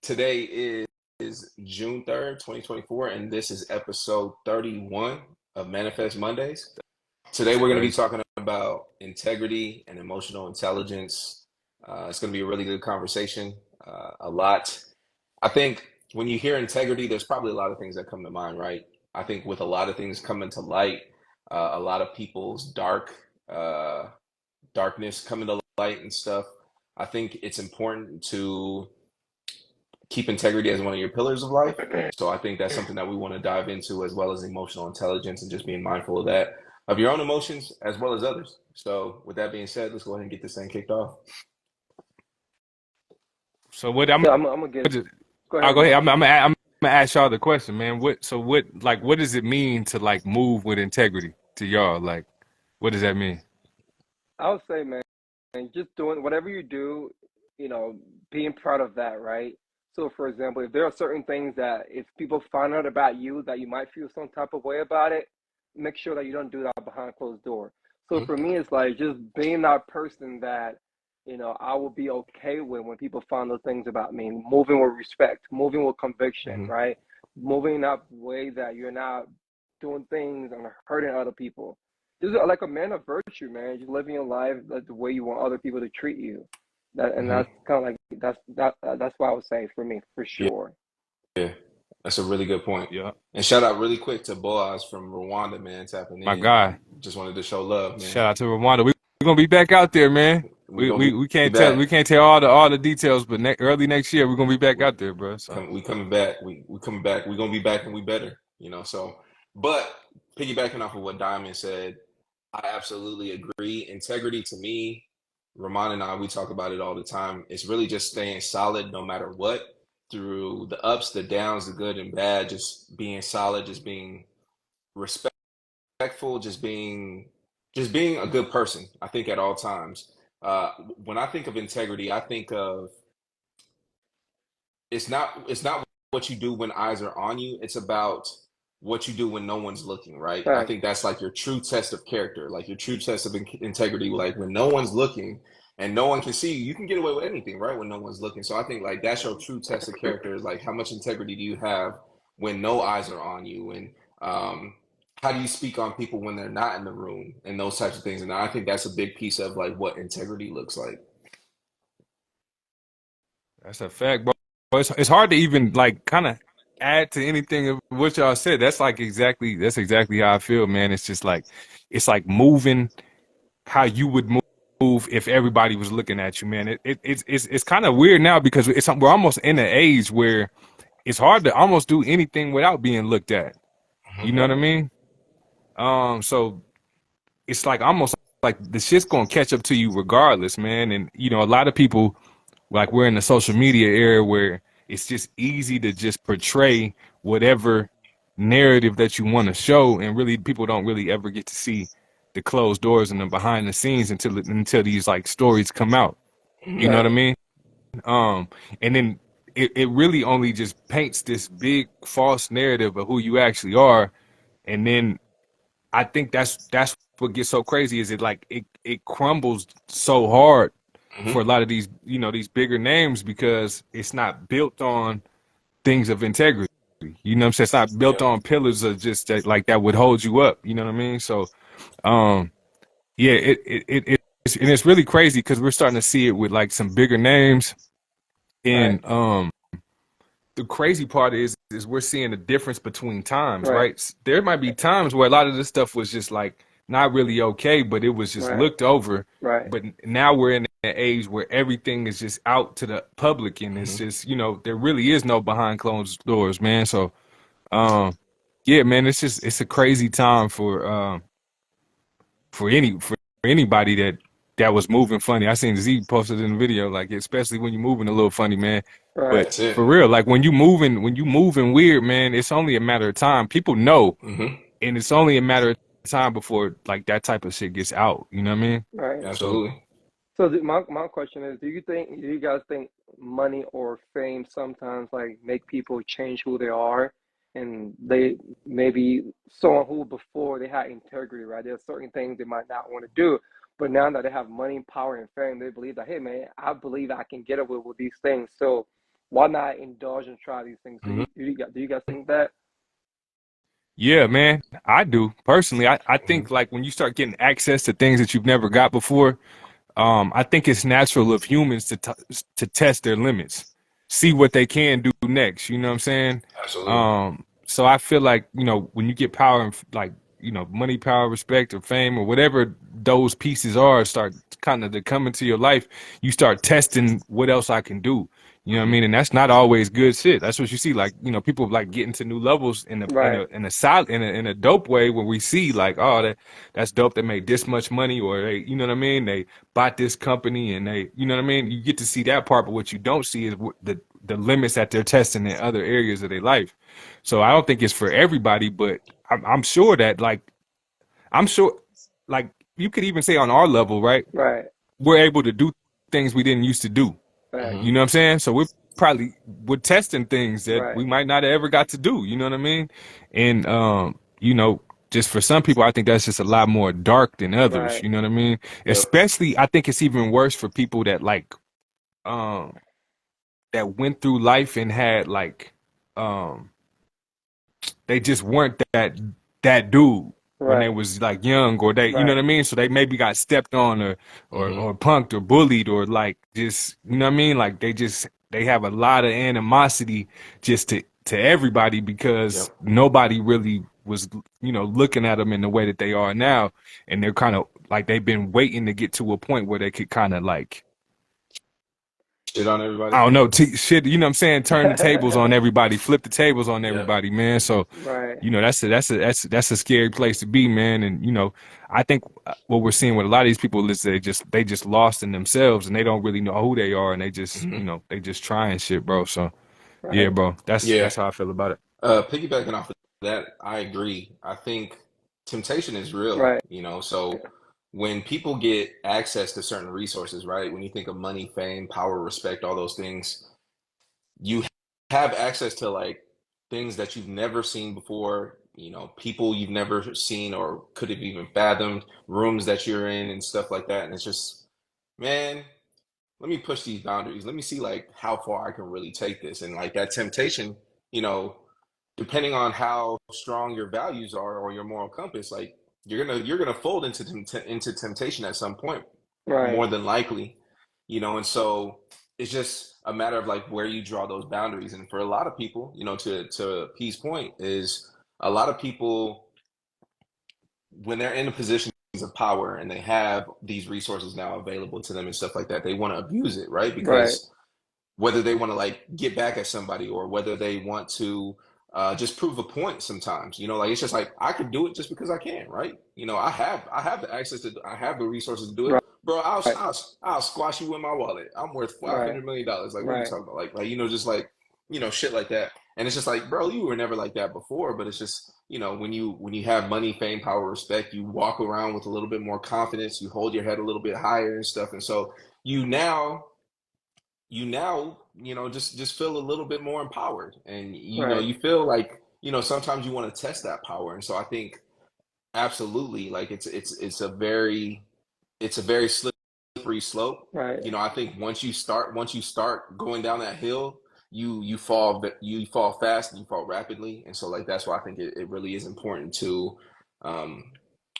Today is June 3rd, 2024, and this is episode 31 of Manifest Mondays. Today, That's we're going to be crazy. talking about integrity and emotional intelligence. It's going to be a really good conversation. A lot. I think when you hear integrity, there's probably a lot of things that come to mind, right? I think with a lot of things coming to light, a lot of people's darkness coming to light and stuff. I think it's important to keep integrity as one of your pillars of life. So I think that's something that we want to dive into, as well as emotional intelligence and just being mindful of that, of your own emotions as well as others. So with that being said, let's go ahead and get this thing kicked off. So what I'm So I'm gonna get. just, Go I'll ahead, go ahead. bro. I'm gonna ask y'all the question, man. What does it mean to like move with integrity to y'all? Like, what does that mean? I would say, man, just doing whatever you do, you know, being proud of that, right? So, for example, if there are certain things that if people find out about you that you might feel some type of way about it, make sure that you don't do that behind closed door. So Mhm. for me, it's like just being that person that, I will be okay with when people find those things about me, moving with respect, moving with conviction, Mhm. right? Moving in that way that you're not doing things and hurting other people. Just like a man of virtue, man. Just living your life like the way you want other people to treat you. Mhm. That's kind of like that's what I would say for me, for Yeah, sure. yeah, that's a really good point. Yeah, And shout out really quick to Boaz from Rwanda, man, tapping my in. guy. Just wanted to show love, man. Shout out to Rwanda. We're gonna be back out there, man. We We gonna we, be we can't tell back. all the details, but early next year we're gonna be back We out there, bro. So we coming back. We coming back. We gonna be back and we better. So, but piggybacking off of what Diamond said, I absolutely agree. Integrity to me, Ramon and I, we talk about it all the time. It's really just staying solid no matter what, through the ups, the downs, the good and bad, just being solid, just being respectful, just being a good person, I think at all times. When I think of integrity, I think of it's not what you do when eyes are on you. It's about what you do when no one's looking, right? I Facts. think that's like your true test of character, like your true test of integrity. Like when no one's looking and no one can see you, you can get away with anything, right? When no one's looking. So I think like that's your true test of character, is like how much integrity do you have when no eyes are on you, and how do you speak on people when they're not in the room, and those types of things. And I think that's a big piece of like what integrity looks like. that's a fact, bro. It's hard to even like kind of add to anything of what y'all said. That's exactly how I feel, man. It's like moving how you would move if everybody was looking at you, man. It's kind of weird now because we're almost in an age where it's hard to almost do anything without being looked at. You know what I mean? So it's like almost like the shit's gonna catch up to you regardless, man. And a lot of people, like, we're in the social media era where it's just easy to just portray whatever narrative that you want to show, and really people don't really ever get to see the closed doors and the behind the scenes until these like stories come out. You know Mhm. what I Right. mean? Um, and then it really only just paints this big false narrative of who you actually are. And then I think that's what gets so crazy is it crumbles so hard Mhm. for a lot of these bigger names because it's not built on things of integrity. You know what I'm saying? It's not built Yep. on pillars of just that like that would hold you up. You know what I mean? So um yeah, it's really crazy because we're starting to see it with like some bigger names. Right. And the crazy part is we're seeing the difference between times, Right. right? There might be times where a lot of this stuff was just like not really okay, but it was just Right. looked over. Right. But now we're in an age where everything is just out to the public, and it's Mhm. just there really is no behind closed doors, man. So um, yeah, man, it's a crazy time for anybody that was moving funny. I seen Z posted in the video, like especially when you're moving a little funny, man. Right. But That's it. for real, like when you moving weird, man, it's only a matter of time. People know, Hmm. and it's only a matter of time before like that type of shit gets out. You know what I mean? Right. So Absolutely. So my question is, do you guys think money or fame sometimes like make people change who they are, and they maybe someone who before they had integrity, right? There's certain things they might not want to do, but now that they have money, power, and fame, they believe that, hey man, I believe I can get away with these things. So why not indulge and try these things? So Hmm. do you guys think that? Yeah, man, I do personally. I Hmm. think like when you start getting access to things that you've never got before, I think it's natural of humans to test their limits, see what they can do next. You know what I'm saying? Absolutely. So I feel like when you get power and like money, power, respect, or fame, or whatever those pieces are, start kind of to come into your life. You start testing what else I can do. You know what I Hmm. mean? And that's not always good shit. That's what you see. Like, people like getting to new levels Right, in a dope way where we see like, oh, that's dope. They made this much money, or they, you know what I mean? They bought this company, and they, you know what I mean? You get to see that part, but what you don't see is the limits that they're testing in other areas of their life. So I don't think it's for everybody, but I'm sure that I'm sure like you could even say on our level, right? right, We're able to do things we didn't used to do. right, Hmm. You know what I'm saying? So we're testing things that right, we might not have ever got to do. You know what I mean? And just for some people, I think that's just a lot more dark than others. right, You know what I mean? Yep. Especially, I think it's even worse for people that um that went through life and had um they just weren't that dude when they right, was like young, or they, you know right, what I mean? So they maybe got stepped on Hmm. or punked or bullied, or like just, you know what I mean? Like they have a lot of animosity just to everybody because Yep. nobody really was, looking at them in the way that they are now. And they're kind of like they've been waiting to get to a point where they could kind of like, Shit on everybody. I don't know, shit, you know what I'm saying? Turn the tables on everybody, flip the tables on Yep. everybody, man. So, right, that's a scary place to be, man. And I think what we're seeing with a lot of these people is they just lost in themselves, and they don't really know who they are, and they just Hmm. they just trying shit, bro. So yeah, right, bro, Yeah. that's how I feel about it. Piggybacking off of that, I agree. I think temptation is real, right, so when people get access to certain resources, right? When you think of money, fame, power, respect, all those things, you have access to like things that you've never seen before, people you've never seen or could have even fathomed, rooms that you're in and stuff like that. And it's just, man, let me push these boundaries. Let me see like how far I can really take this. And like that temptation, you know, depending on how strong your values are or your moral compass, like you're gonna fold into temptation at some point, right, more than likely, and so it's just a matter of like where you draw those boundaries. And for a lot of people, to P's point, is a lot of people when they're in positions of power and they have these resources now available to them and stuff like that, they want to abuse it, right? right, Because whether they want to like get back at somebody or whether they want to just prove a point sometimes, like it's just like I can do it just because I can, right? I have the access to, I have the resources to do it, right, bro. I'll right, I'll, I'll squash you in my wallet. I'm worth five right, hundred million dollars. Like, what are you right, talking about? Like just like shit like that. And it's just like, bro, you were never like that before. But it's just when you have money, fame, power, respect, you walk around with a little bit more confidence. You hold your head a little bit higher and stuff. And so you now just feel a little bit more empowered, and right, you feel like sometimes you want to test that power. And so I think absolutely, like it's a very slippery slope. right, I think once you start going down that hill, you fall fast and you fall rapidly. And so like that's why I think it really is important to um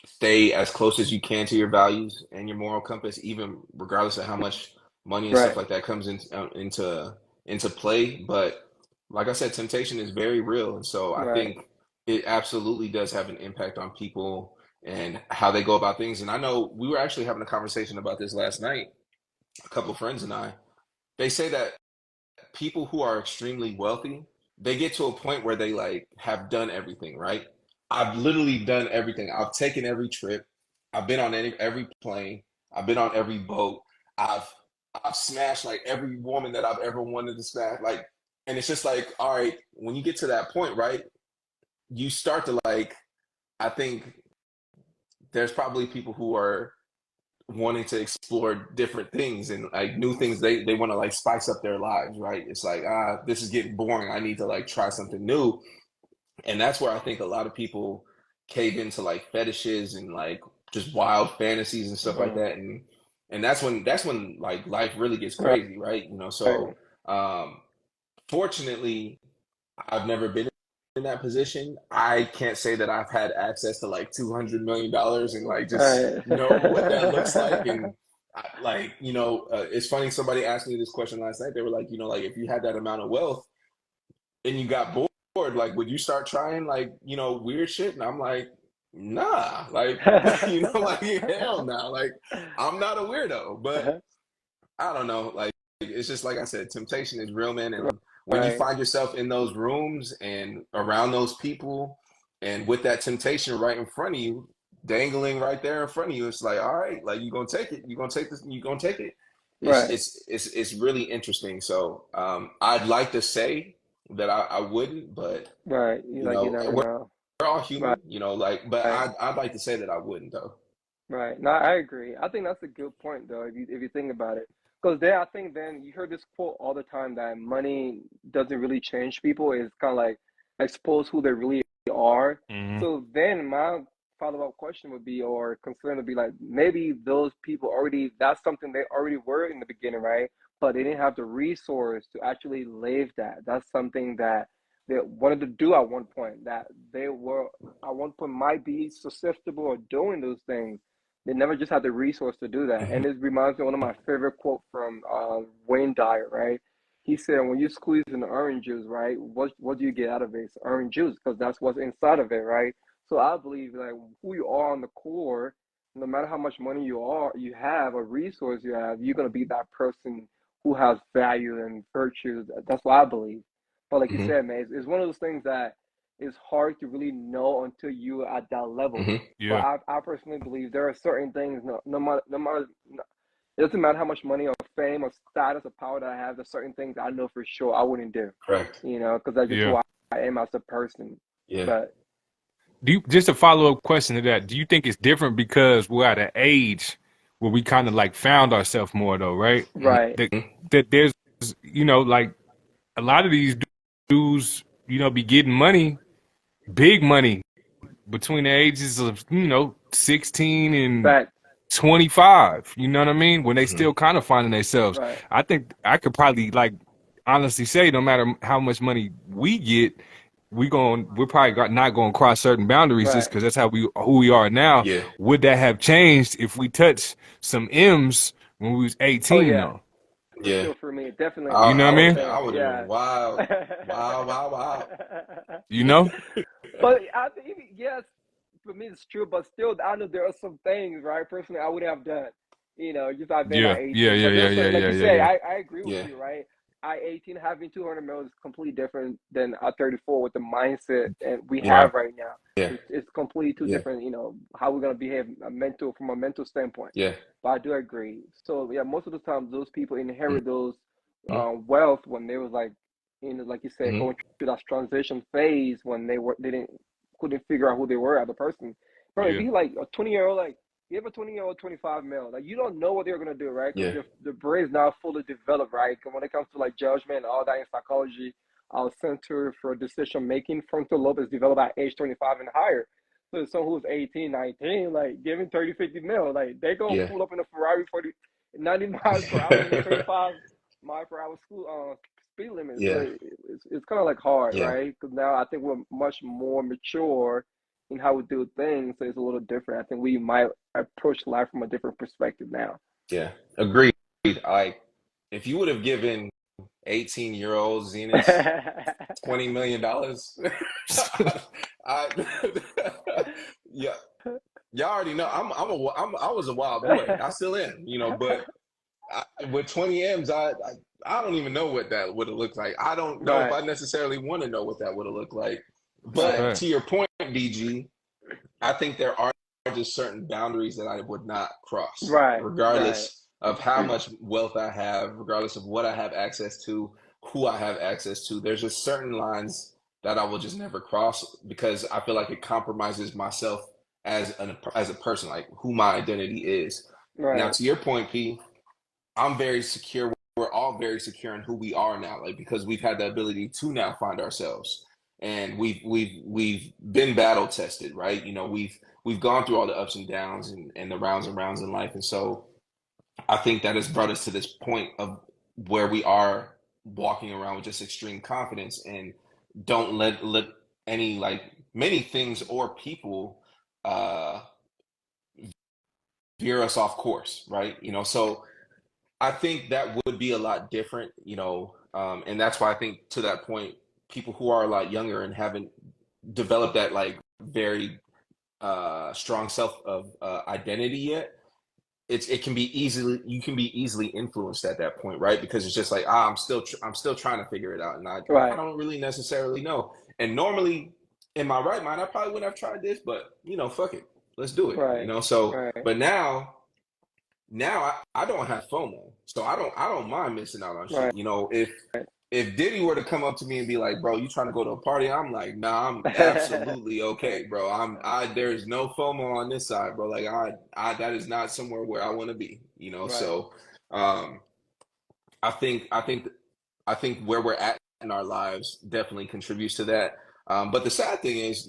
stay as close as you can to your values and your moral compass, even regardless of how much money and stuff right, like that comes into play. But like I said, temptation is very real, and so I right, think it absolutely does have an impact on people and how they go about things. And I know we were actually having a conversation about this last night, a couple of friends and I. They say that people who are extremely wealthy, they get to a point where they like have done everything, right? I've literally done everything. I've taken every trip. I've been on every plane. I've been on every boat. I've I've smashed like every woman that I've ever wanted to smash. Like, and it's just like, all right, when you get to that point, right? You start to like, I think there's probably people who are wanting to explore different things and like new things. They want to like spice up their lives, right? It's like, this is getting boring. I need to like try something new. And that's where I think a lot of people cave into like fetishes and like just wild fantasies and stuff like mhm, that. And that's when like life really gets right, crazy, right? right, So um Fortunately, I've never been in that position. I can't say that I've had access to like $200 million and like just Right. know what that looks like. And like, it's funny. Somebody asked me this question last night. They were like, like if you had that amount of wealth and you got bored, like would you start trying like, weird shit? And I'm like, nah, like, like hell no. Like I'm not a weirdo, but I don't know. Like it's just like I said, temptation is real, man. And when you Right. find yourself in those rooms and around those people, and with that temptation right in front of you, dangling right there in front of you, it's like, all right, like you're gonna take it. You're gonna take this. You're gonna take it. It's Right. it's it's really interesting. So I'd like to say that I wouldn't, but Right. You like you never we're know. all Right. human, like. But Right. I'd like to say that I wouldn't though. Right. No, I agree. I think that's a good point though, if you think about it. Because there, I think then you heard this quote all the time that money doesn't really change people. It's kind of like expose who they really are. Hmm. So then my follow-up question would be, or concern would be like, maybe those people already, that's something they already were in the beginning, right? But they didn't have the resource to actually live that. That's something that they wanted to do at one point, that they were at one point might be susceptible of doing those things. They never just had the resource to do that. Hmm. And it reminds me of one of my favorite quotes from Wayne Dyer, right? He said, when you squeeze an orange juice, right, what do you get out of it? It's orange juice because that's what's inside of it, right? So I believe like who you are on the core, no matter how much money you have, a resource you have, you're gonna be that person who has value and virtues. That's what I believe. But like you Hmm. said, man, it's one of those things that is hard to really know until you are at that level. Hmm. But Yeah. I personally believe there are certain things, no matter, no, it doesn't matter how much money or fame or status or power that I have, there's certain things I know for sure I wouldn't do, Correct. because that's just who Yeah. I am as a person. Yeah. But, Do you, just a follow up question to that? Do you think it's different because we're at an age where we kind of like found ourselves more though, right? right, That that there's like a lot of these dudes, be getting money, big money between the ages of 16 and fact, 25. You know what I mean? When they Hmm. still kind of finding themselves. right, I think I could probably like honestly say no matter how much money we get, we're probably not going to cross certain boundaries just right. because that's who we are now. Yeah. Would that have changed if we touched some M's when we was Oh 18 yeah, though? for Yeah. sure for me, definitely. You know I what I I would would mean? say, I would have been yeah. wild. Wow, wow, wow. You know? But I think, yes, for me it's true, but still, I know there are some things, right? Personally, I would have done, just I've been at Yeah, yeah, 18. yeah, But yeah, there's yeah, certain, like yeah, you yeah, say, yeah. I agree with Yeah. you, right? At 18, having 200 mil is completely different than at 34 with the mindset and we Yeah. have Right. right now. Yeah. It's completely two Yeah. different, how we're gonna behave from a mental standpoint. Yeah. But I do agree. So yeah, most of the time those people inherit those Hmm. wealth when they was like, like you said, Hmm. going through that transition phase when they didn't couldn't figure out who they were as a person. Bro, if Yeah. you like a 20-year-old, like you have a 20-year-old 25 mil, like you don't know what they're gonna do, right? Because Yeah. the brain is not fully developed, right? And when it comes to like judgment and all that in psychology, our center for decision making frontal lobe is developed at age 25 and higher. So someone who's 18, 19, like giving 30, 50 mil, like they gonna Yeah. pull up in a Ferrari 90 miles per hour in a 35-mile per hour speed limit. So Yeah. it's kind of like hard, Yeah. right? Because now I think we're much more mature in how we do things, so it's a little different. I think we might approach life from a different perspective now. Yeah. Agreed. Like if you would have given 18-year-old Zenas $20 million, I yeah, y'all already know I was a wild boy. I still am, but with 20 M's, I don't even know what that would have looked like. I don't know if Right, I necessarily want to know what that would have looked like. That's a right, But fact. to your point, DG, I think there are just certain boundaries that I would not cross, right, right. regardless of how much wealth I have, regardless of what I have access to, who I have access to. There's just certain lines that I will just never cross because I feel like it compromises myself as a person, like who my identity is. Now, Right, to your point, P, I'm very secure. We're all very secure in who we are now, like because we've had the ability to now find ourselves, and we've been battle tested, right? We've gone through all the ups and downs and the rounds and rounds in life, and so I think that has brought us to this point of where we are walking around with just extreme confidence and don't let any like many things or people uh veer us off course, right? So I think that would be a lot different, and that's why I think to that point, people who are a lot younger and haven't developed that like very strong self of identity yet, it can be easily you can be easily influenced at that point, right? Because it's just like I'm still trying to figure it out, and I Right. don't really necessarily know. And normally, in my right mind, I probably wouldn't have tried this, but fuck it, let's do it. Right. So Right. but now I don't have FOMO, so I don't mind missing out on shit. Right. If Diddy were to come up to me and be like, "Bro, you trying to go to a party?" I'm like, "Nah, I'm absolutely okay, bro. There's no FOMO on this side, bro. Like that is not somewhere where I want to be, Right. So, um, I think I think I think where we're at in our lives definitely contributes to that. But the sad thing is,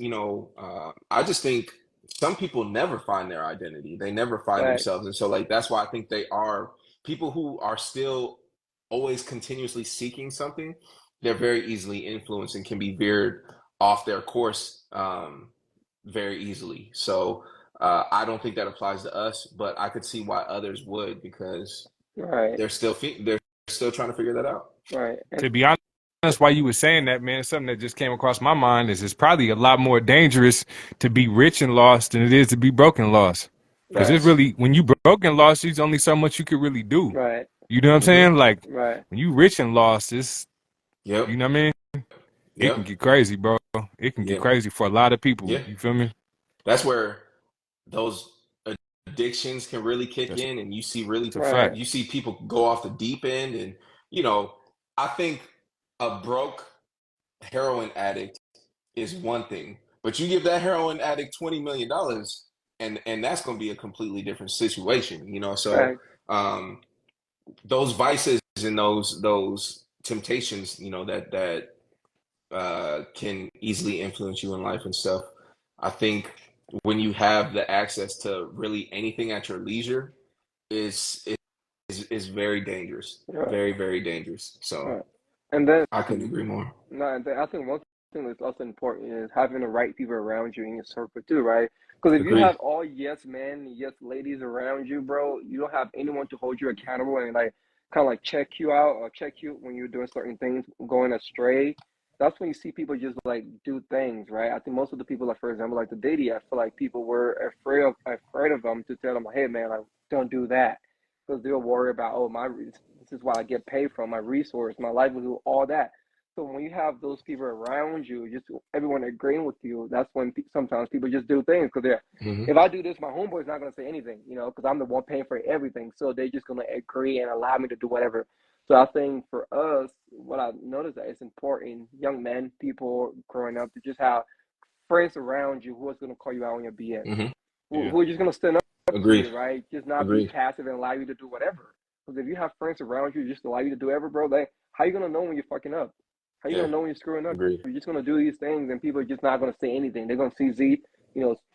I just think some people never find their identity. They never find Right. themselves. And so, like, that's why I think they are people who are still always continuously seeking something. They're very easily influenced and can be veered off their course very easily. So, I don't think that applies to us, but I could see why others would because Right. they're still trying to figure that out. Right. And To be honest, why you were saying that, man, something that just came across my mind is it's probably a lot more dangerous to be rich and lost than it is to be broke and lost. Because right. it's Facts. really, when you broke and lost, there's only so much you could really do. Right. You know what I'm Hmm. saying? Like, Right. when you rich and lost, it's, Yep. you know what I mean? It can Yep. get crazy, bro. It can get Yeah. crazy for a lot of people. Yeah. You feel me? That's where those addictions can really kick That's in, and a Right. fact. you see people go off the deep end, and you know, I think a broke heroin addict is one thing, but you give that heroin addict $20 million, and that's going to be a completely different situation. So Right. those vices and those temptations, that can easily influence you in life and stuff. I think when you have the access to really anything at your leisure is is very dangerous, Right. very very dangerous. So Right. And then I couldn't agree more. no, and I think one thing that's also important is having the right people around you in your circle too, right? Because if you Agreed. have all yes men, yes ladies around you, bro, you don't have anyone to hold you accountable and like kind of like check you out or check you when you're doing certain things going astray. That's when you see people just like do things, right? I think most of the people, like for example, like the Diddy, I feel like people were afraid of them to tell them, hey man, like don't do that, because they'll worry about, oh this is what I get paid from, my resource, my livelihood, all that. So when you have those people around you, just everyone agreeing with you, that's when sometimes people just do things because they're, Hmm. if I do this, my homeboy's not gonna say anything, because I'm the one paying for everything. So they're just gonna agree and allow me to do whatever. So I think for us, what I noticed that it's important, young men, people growing up, to just have friends around you who is gonna call you out on your BS, Hmm. Yeah. who are just gonna stand up to Agreed. you, right? Just not be Agreed. passive and allow you to do whatever. Because if you have friends around you just allow you to do whatever, bro, like how you gonna know when you're fucking up? How you Yeah. gonna know when you're screwing up? Agreed. You're just gonna do these things, and people are just not gonna say anything. They're gonna see Z,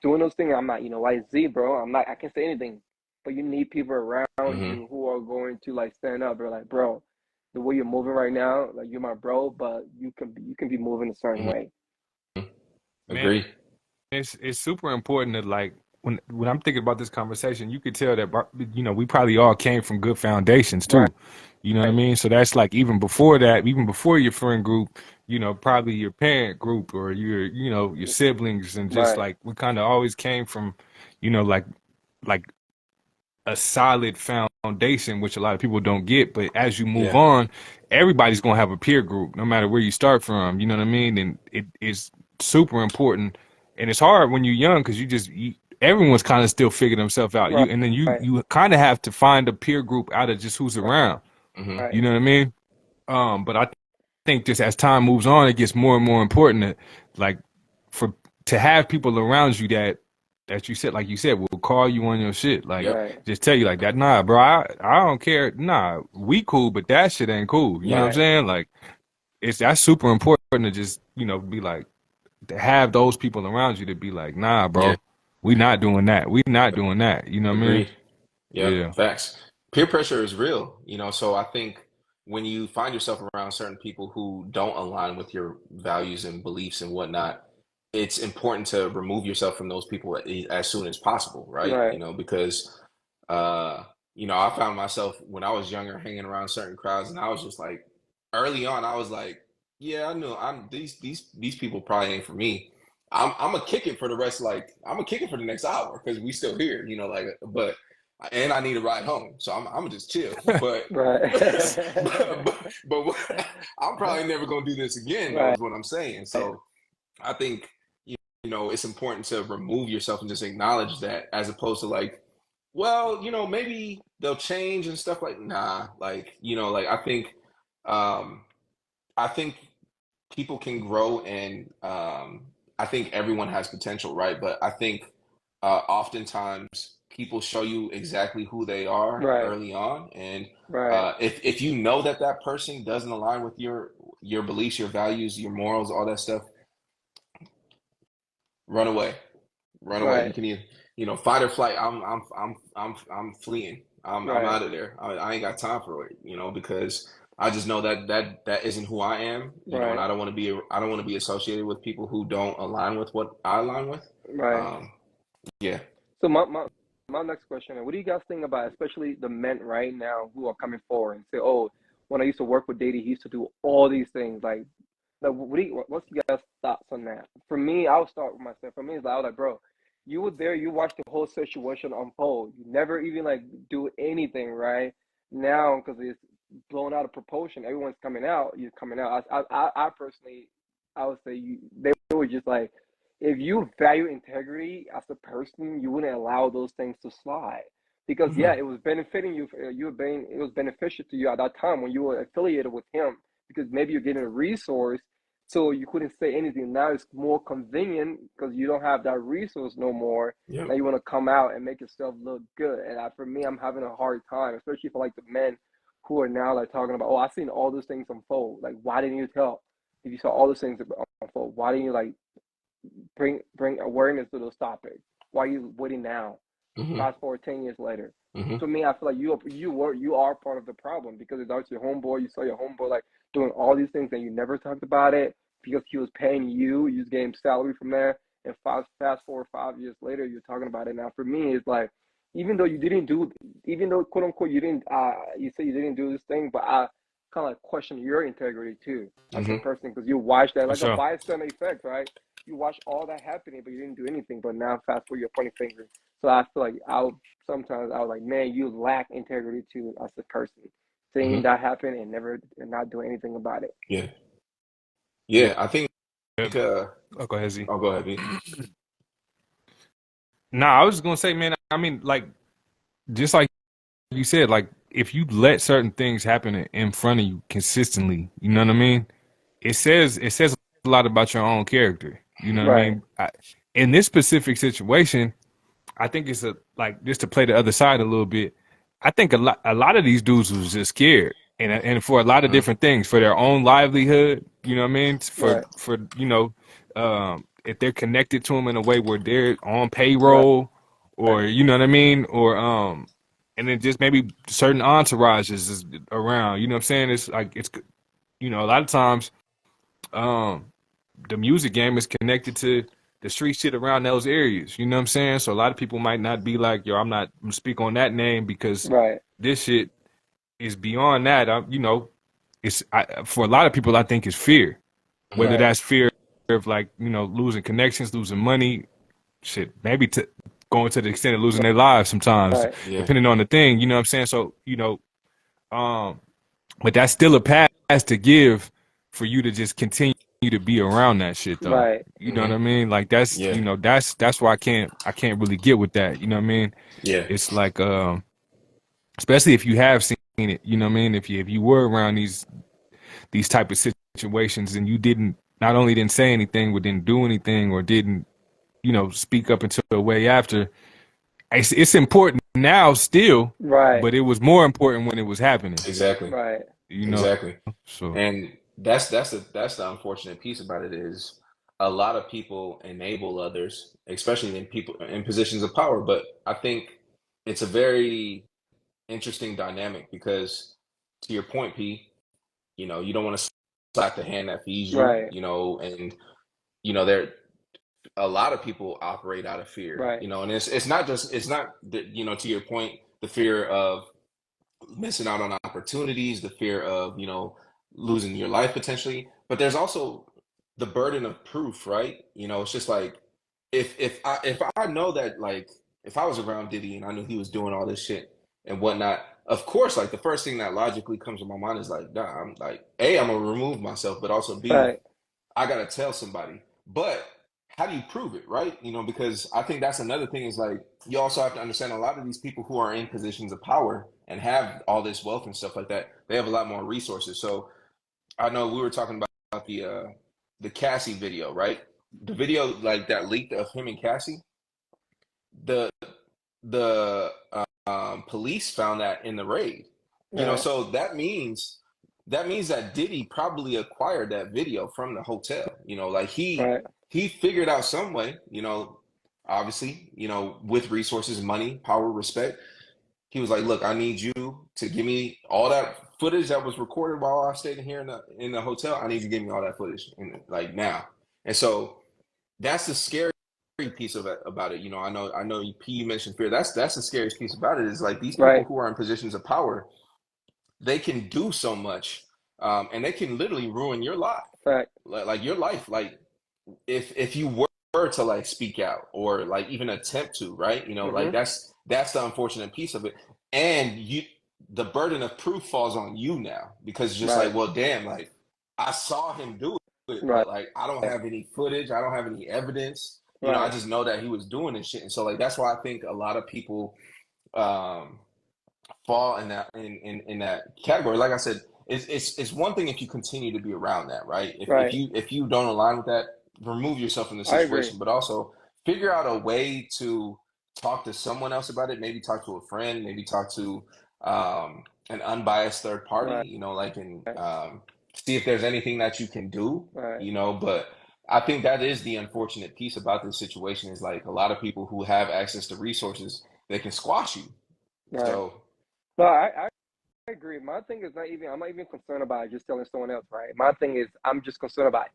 doing those things. I'm not, like Z, bro. I'm not. I can't say anything. But you need people around Hmm. you who are going to like stand up. They're like, bro, the way you're moving right now, like you're my bro, but you can be moving a certain Hmm. way. Man, Agreed. it's super important that like when I'm thinking about this conversation, you could tell that we probably all came from good foundations Right. too. You know what I mean? So that's like even before that, even before your friend group, probably your parent group or your siblings and just Right. like we kind of always came from, like a solid foundation, which a lot of people don't get. But as you move Yeah. on, everybody's gonna have a peer group, no matter where you start from. You know what I mean? And it is super important, and it's hard when you're young because everyone's kind of still figuring themselves out. Right. And then you Right. you kind of have to find a peer group out of just who's Right. around. Hmm. You Right. know what I mean? But I think just as time moves on, it gets more and more important that like for to have people around you that you said, like you said, will call you on your shit. Like Yep. Right. just tell you like that, nah, bro, I don't care. Nah, we cool, but that shit ain't cool. You know what Yep. I'm Right. saying? Like that's super important to just, be like to have those people around you to be like, nah, Yeah. bro, we not doing that. We not doing that. You know what I mean? Agreed. Yeah. Yep. Facts. Peer pressure is real. So I think when you find yourself around certain people who don't align with your values and beliefs and whatnot, it's important to remove yourself from those people as soon as possible, right? Right. You know, because uh, I found myself when I was younger hanging around certain crowds, and I was just like, early on, I was like, yeah, I know I'm these people probably ain't for me. I'm gonna kick it for the rest, like I'm gonna kick it for the next hour because we still here, like, but and I need a ride home, so I'm gonna just chill. But Right. I'm probably never gonna do this again, though, Right. is what I'm saying. So I think it's important to remove yourself and just acknowledge that, as opposed to like, well, maybe they'll change and stuff like, nah, like, like um, I think people can grow, and I think everyone has potential, right? But I think oftentimes people show you exactly who they are Right. early on, and Right. if you know that that person doesn't align with your beliefs, your values, your morals, all that stuff, run away, run away. You Right. can either, fight or flight. I'm fleeing. I'm Right. out of there. I ain't got time for it, because I just know that isn't who I am, and Right. I don't want to be associated with people who don't align with what I align with. Right. Um, yeah. So my next question: what do you guys think about, especially the men right now who are coming forward and say, "Oh, when I used to work with Dady, he used to do all these things." Like, what's you guys' thoughts on that? For me, I'll start with myself. For me, it's like, I was like, bro, you were there, you watched the whole situation unfold. You never even like do anything, right? Now, because it's blown out of proportion, everyone's coming out. You're coming out. I personally, I would say they were just like, if you value integrity as a person, you wouldn't allow those things to slide. Because yeah, Hmm. it was benefiting you. It was beneficial to you at that time when you were affiliated with him, because maybe you're getting a resource, so you couldn't say anything. Now it's more convenient because you don't have that resource no more. Now Yep. you want to come out and make yourself look good. And for me, I'm having a hard time, especially for like the men who are now like talking about, oh, I've seen all those things unfold. Like, why didn't you tell? If you saw all those things unfold, why didn't you like bring awareness to those topics? Why are you waiting now? Hmm. Fast forward 10 years later. Hmm. To me, I feel like you are part of the problem, because it's your homeboy. You saw your homeboy like doing all these things and you never talked about it because he was paying you. You just gave him salary from there. And fast forward 5 years later, you're talking about it. Now, for me, it's like, even though you didn't do, even though quote unquote you didn't, you say you didn't do this thing, but I kind of like question your integrity too as a Hmm. person, because you watched that For like a sure. bystander effect, right? You watch all that happening, but you didn't do anything. But now, fast forward, you're pointing fingers. So I feel like sometimes I was like, man, you lack integrity too as a person, seeing Hmm. that happen and not doing anything about it. Yeah. Yeah. Yeah. I think. Oh, go ahead, Z. Oh, go ahead, B. Nah, I was gonna say, man. I mean, like, just like you said, like, if you let certain things happen in front of you consistently, you know what I mean? It says a lot about your own character. You know what I Right, mean? In this specific situation, I think it's like, just to play the other side a little bit. I think a lot of these dudes was just scared, and for a lot of Hmm. different things, for their own livelihood. You know what I mean? right, For if they're connected to them in a way where they're on right, payroll, or you know what I mean, or and then just maybe certain entourages is around. You know what I'm saying? It's like, a lot of times, um the music game is connected to the street shit around those areas. You know what I'm saying? So a lot of people might not be like, yo, I'm not gonna speak on that name because right, this shit is beyond that. For a lot of people, I think it's fear. Hmm. Whether right, that's fear of, like, losing connections, losing money, shit, maybe to going to the extent of losing their lives sometimes, right, Yeah. depending on the thing. You know what I'm saying? So, um, but that's still a pass to give for you to just continue to be around that shit, though. right, You know what Hmm. I mean? Like, that's Yeah. that's why I can't really get with that. You know what I mean? Yeah. It's like, especially if you have seen it. You know what I mean? If you were around these type of situations, and you didn't, not only didn't say anything, but didn't do anything, or didn't, speak up until way after. It's important now still, right, but it was more important when it was happening. Exactly. right, You know, Exactly. so. And that's the unfortunate piece about it is a lot of people enable others, especially in people in positions of power. But I think it's a very interesting dynamic because, to your point, P. You don't want to slap the hand that feeds you, Right. and there a lot of people operate out of fear, Right. and it's not to your point, the fear of missing out on opportunities, the fear of, losing your life potentially. But there's also the burden of proof, right? It's just like if I know that, like, if I was around Diddy and I knew he was doing all this shit and whatnot, of course, like the first thing that logically comes to my mind is like, nah, I'm like, A, I'm gonna remove myself, but also B, Right. I gotta tell somebody. But how do you prove it, right? Because I think that's another thing is like you also have to understand a lot of these people who are in positions of power and have all this wealth and stuff like that, they have a lot more resources. So I know we were talking about the Cassie video, right? The video like that leaked of him and Cassie, the police found that in the raid. Right. So that means that Diddy probably acquired that video from the hotel. Like he Right. he figured out some way, obviously, with resources, money, power, respect. He was like, "Look, I need you to give me all that footage that was recorded while I stayed here in the hotel. I need you to give me all that footage, and like now." And so that's the scary piece of it about it. I know you mentioned fear. That's the scariest piece about it is like these people Right. who are in positions of power, they can do so much, and they can literally ruin your life, Fact. like your life. Like if you were to like speak out or like even attempt to, right? Like Mm-hmm. that's the unfortunate piece of it, and the burden of proof falls on you now because it's just Right. like, well, damn, like I saw him do it, Right. but like I don't have any footage, I don't have any evidence. I Right. just know that he was doing this shit, and so like that's why I think a lot of people um fall in that category. Like I said, it's one thing if you continue to be around that, right? Right. If you don't align with that, remove yourself from the I agree. situation, but also figure out a way to talk to someone else about it. Maybe talk to a friend, maybe talk to an unbiased third party, Right. like and see if there's anything that you can do, Right. but I think that is the unfortunate piece about this situation is like a lot of people who have access to resources, they can squash you. Right. So No, I agree. My thing is not even, I'm not even concerned about just telling someone else, right? My thing is, I'm just concerned about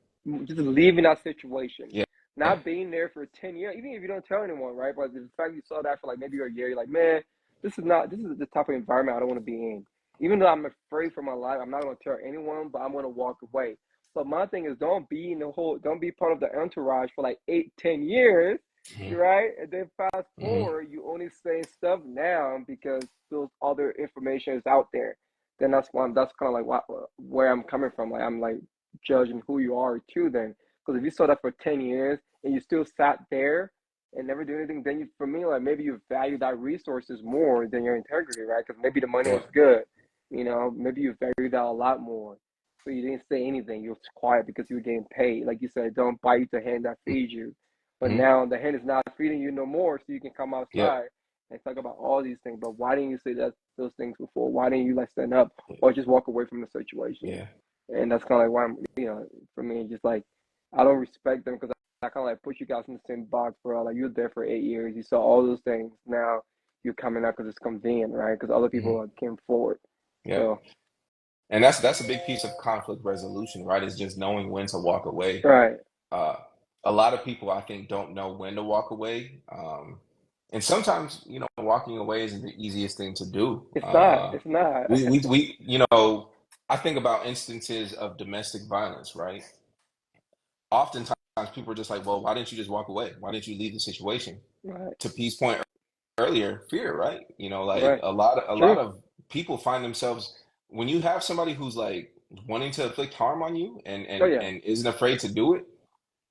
just leaving that situation, yeah. not being there for 10 years, even if you don't tell anyone, right? But the fact you saw that for like maybe a year, you're like, man, this is the type of environment I don't want to be in. Even though I'm afraid for my life, I'm not going to tell anyone, but I'm going to walk away. But my thing is, don't be part of the entourage for like 8, 10 years, Mhm. right? And then fast Mhm. forward, you only saying stuff now because those other information is out there. Then that's kind of like where I'm coming from. Like I'm like judging who you are too. Then because if you saw that for 10 years and you still sat there and never do anything, then for me like maybe you value that resources more than your integrity, right? Because maybe the money Yeah. was good, maybe you value that a lot more. So you didn't say anything. You were quiet because you were getting paid. Like you said, don't bite the hand that feeds you. But Mhm. now the hand is not feeding you no more, so you can come Yep. outside and talk about all these things. But why didn't you say those things before? Why didn't you like stand up or just walk away from the situation? Yeah. And that's kind of like why for me, just like I don't respect them because I kind of like put you guys in the same box, bro. Like you're there for 8 years, you saw all those things. Now you're coming out because it's convenient, right? Because other people Mhm. came forward. Yep. So And that's a big piece of conflict resolution, right? Is just knowing when to walk away. right, Uh, a lot of people, I think, don't know when to walk away. And sometimes, walking away isn't the easiest thing to do. it's not. It's not. I think about instances of domestic violence, right? Oftentimes people are just like, well, why didn't you just walk away? Why didn't you leave the situation? Right, To P's point earlier, fear, right? Like right. a lot True. of people find themselves when you have somebody who's like wanting to inflict harm on you and Oh and yeah. and isn't afraid to do it,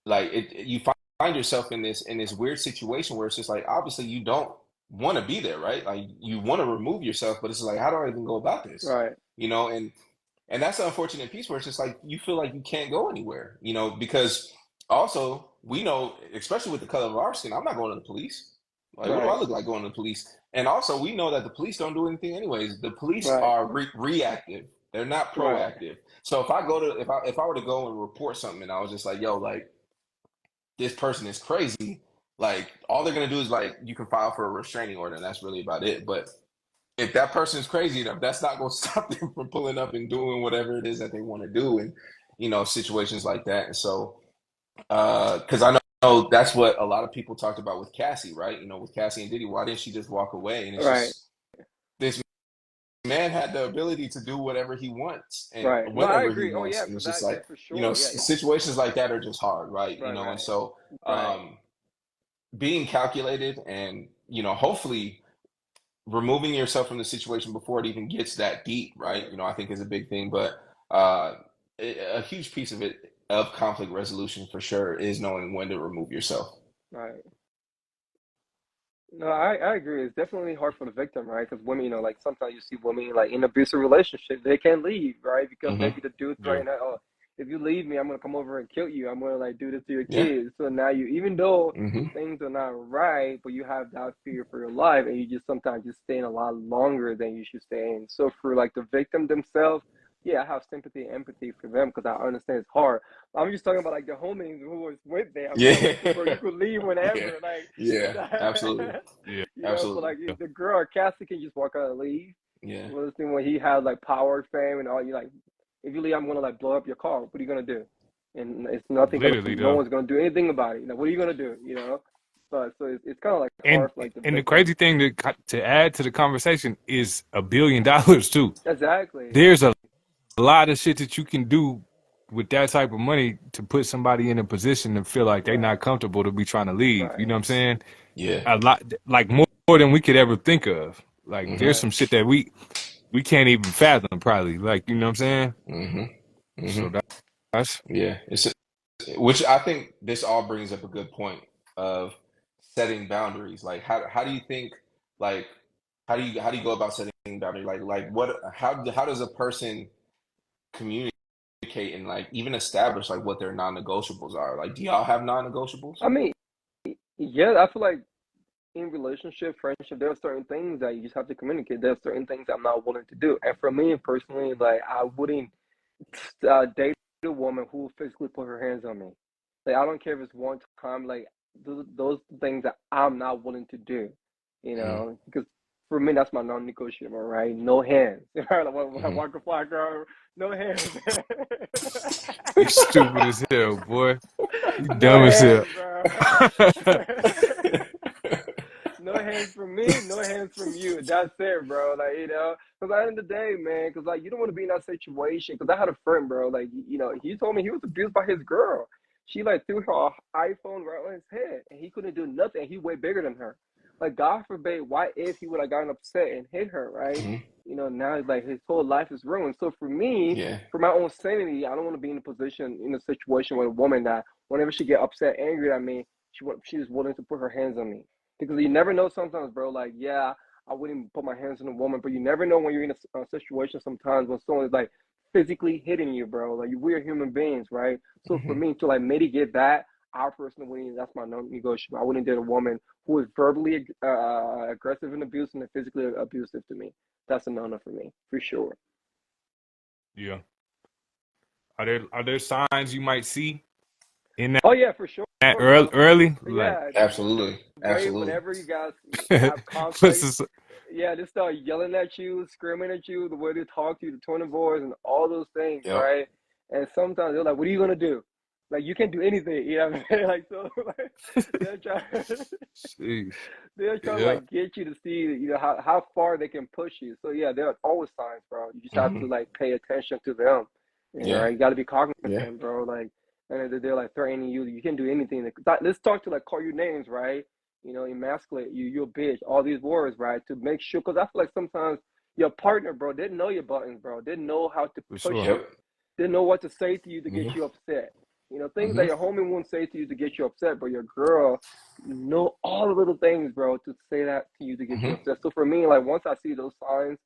like you find yourself in this weird situation where it's just like obviously you don't want to be there, right? Like you want to remove yourself, but it's like how do I even go about this? Right, And that's the unfortunate piece where it's just like you feel like you can't go anywhere, because also we know, especially with the color of our skin, I'm not going to the police. Like, what do right, I look like going to the police? And also, we know that the police don't do anything anyways. The police right, are reactive; they're not right, proactive. So if I were to go and report something, and I was just like, "Yo, like this person is crazy," like all they're gonna do is like you can file for a restraining order, and that's really about it. But if that person's crazy enough, that's not going to stop them from pulling up and doing whatever it is that they want to do, and situations like that. And so, because I know that's what a lot of people talked about with Cassie, right? With Cassie and Diddy, why didn't she just walk away? And it's Right. just this man had the ability to do whatever he wants and Right. No, I whenever he agree. Oh wants, yeah, and for it's just that, yeah, like for sure. Yeah, yeah. situations like that are just hard, right? Right, And right, so right, being calculated and hopefully removing yourself from the situation before it even gets that deep, right? right, I think is a big thing, but uh, a huge piece of it of conflict resolution for sure is knowing when to remove yourself. right. No, I agree. It's definitely hard for the victim, right? Because women, like sometimes you see women like in abusive relationships, they can't leave, right? Because Hmm. maybe the dude Yeah. threatened that, oh, if you leave me, I'm gonna come over and kill you. I'm gonna like do this to your Yeah. kids. So now you, even though Hmm. things are not right, but you have that fear for your life, and you just sometimes just stay in a lot longer than you should stay in. So for like the victim themselves, yeah, I have sympathy and empathy for them because I understand it's hard. I'm just talking about like the homies who was with them, bro. Yeah. Like, bro, you could leave Yeah. whenever, like. Yeah. Absolutely. Yeah. But Absolutely. like the girl Cassie can just walk out and leave. Yeah. Well, this thing when he had like power, fame, and all, you like, if you leave, I'm gonna like blow up your car. What are you gonna do? And it's nothing gonna, Literally no though. one's gonna do anything about it. Like, what are you gonna do? But so it's kind of like And hard for like the and the victim. crazy thing to add to the conversation is $1 billion too. Exactly. There's a lot of shit that you can do with that type of money to put somebody in a position to feel like they're not Right. comfortable to be trying to leave. You Right. know what I'm saying? Yeah. A lot, like more than we could ever think of. Like Hmm. there's Right. some shit that we can't even fathom probably. Like, you know what I'm saying? Hmm. So Hmm. that's Yeah. Which I think this all brings up a good point of setting boundaries. Like, how do you think, like, how do you go about setting boundaries? Like what how does a person communicate and like even establish like what their non-negotiables are? Like, do y'all have non-negotiables? I mean, yeah, I feel like in relationship, friendship, there are certain things that you just have to communicate. There are certain things I'm not willing to do. And for me personally, like I wouldn't date a woman who will physically put her hands on me. Like I don't care if it's one time. Like those things that I'm not willing to do. Hmm. Because for me that's my non-negotiable. Right? No hands. Right? Like, when I Hmm. walk a fly girl, no hands. you stupid as hell, boy. You No dumb as hell. hands, bro. No hands from me, no hands from you. That's it, bro. Like, because at the end of the day, man, because like you don't want to be in that situation. Because I had a friend, bro. Like, he told me he was abused by his girl. She like threw her iPhone right on his head, and he couldn't do nothing. He way bigger than her. Like, God forbid, why if he would have gotten upset and hit her, right? Hmm. Now like his whole life is ruined. So for me, Yeah. for my own sanity, I don't want to be in a position in a situation with a woman that whenever she get upset, angry at me, she's willing to put her hands on me because you never know sometimes, bro. Like, yeah, I wouldn't put my hands on a woman, but you never know when you're in a situation sometimes when someone is like physically hitting you, bro. Like, we're human beings, right? So for Hmm. me to like mitigate that, I personally, that's my non-negotiable. I wouldn't date a woman who is verbally aggressive and abusive and physically abusive to me. That's a no-no for me, for sure. Yeah. Are there signs you might see in Oh yeah, for sure, that bro. early? Like Yeah, Absolutely. the way Absolutely. whenever you guys have what's conflict, this? yeah, they start yelling at you, screaming at you, the way they talk to you, the tone of voice, and all those things, Yep. right? And sometimes they're like, "What are you gonna do?" Like, you can't do anything, you know what I'm saying? Like, so like, they're trying, Jeez. they're trying to Yeah. like get you to see, how far they can push you. So yeah, there are always signs, bro. You just have Hmm. to like pay attention to them. Yeah. Right? You got to be Yeah. cognizant, bro. Like, and they're like threatening you. You can do anything. Let's talk to like call you names, right? Emasculate you, you're a bitch. All these words, right? To make sure, because I feel like sometimes your partner, bro, didn't know your buttons, bro. Didn't know how to For push sure. you. Yep. Didn't know what to say to you to get Hmm. you upset. Things that Hmm. your homie won't say to you to get you upset, but your girl know all the little things, bro, to say that to you to get you Hmm. upset. So for me, like once I see those signs,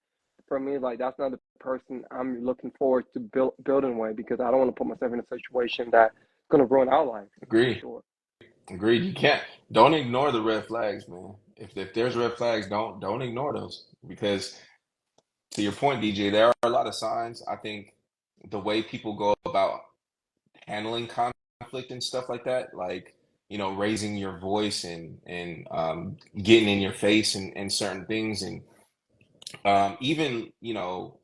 for me, like that's not the person I'm looking forward to building with because I don't want to put myself in a situation that's gonna ruin our life for Agreed. sure. Agreed. Don't ignore the red flags, man. If there's red flags, don't ignore those because to your point, DJ, there are a lot of signs. I think the way people go about handling conflict and stuff like that, like raising your voice and getting in your face and certain things and Even,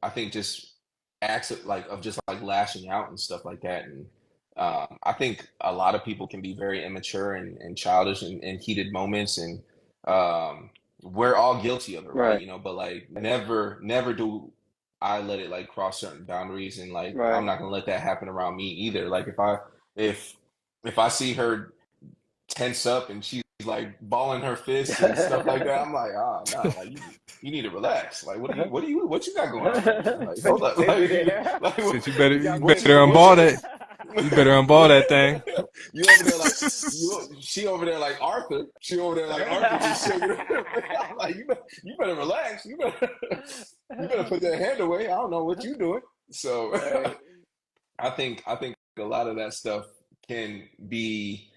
I think just acts of just like lashing out and stuff like that. And I think a lot of people can be very immature and childish in heated moments, and um, we're all guilty of it, right? Right, But like never do I let it like cross certain boundaries, and like I'm right. not gonna let that happen around me either. Like if if I see her tense up and she's like balling her fists and stuff like that, I'm like, no, like you need to relax. Like, what you got going on over there? Like, hold up, Is like, it there? like Shit, you You better you got what better you, business. what unball you, that. You better unball that thing. you over there like she over there like Arthur. She over there like Arthur, just shaking her. I'm like, you better relax. You better put that hand away. I don't know what you doing. So Right, I think a lot of that stuff can be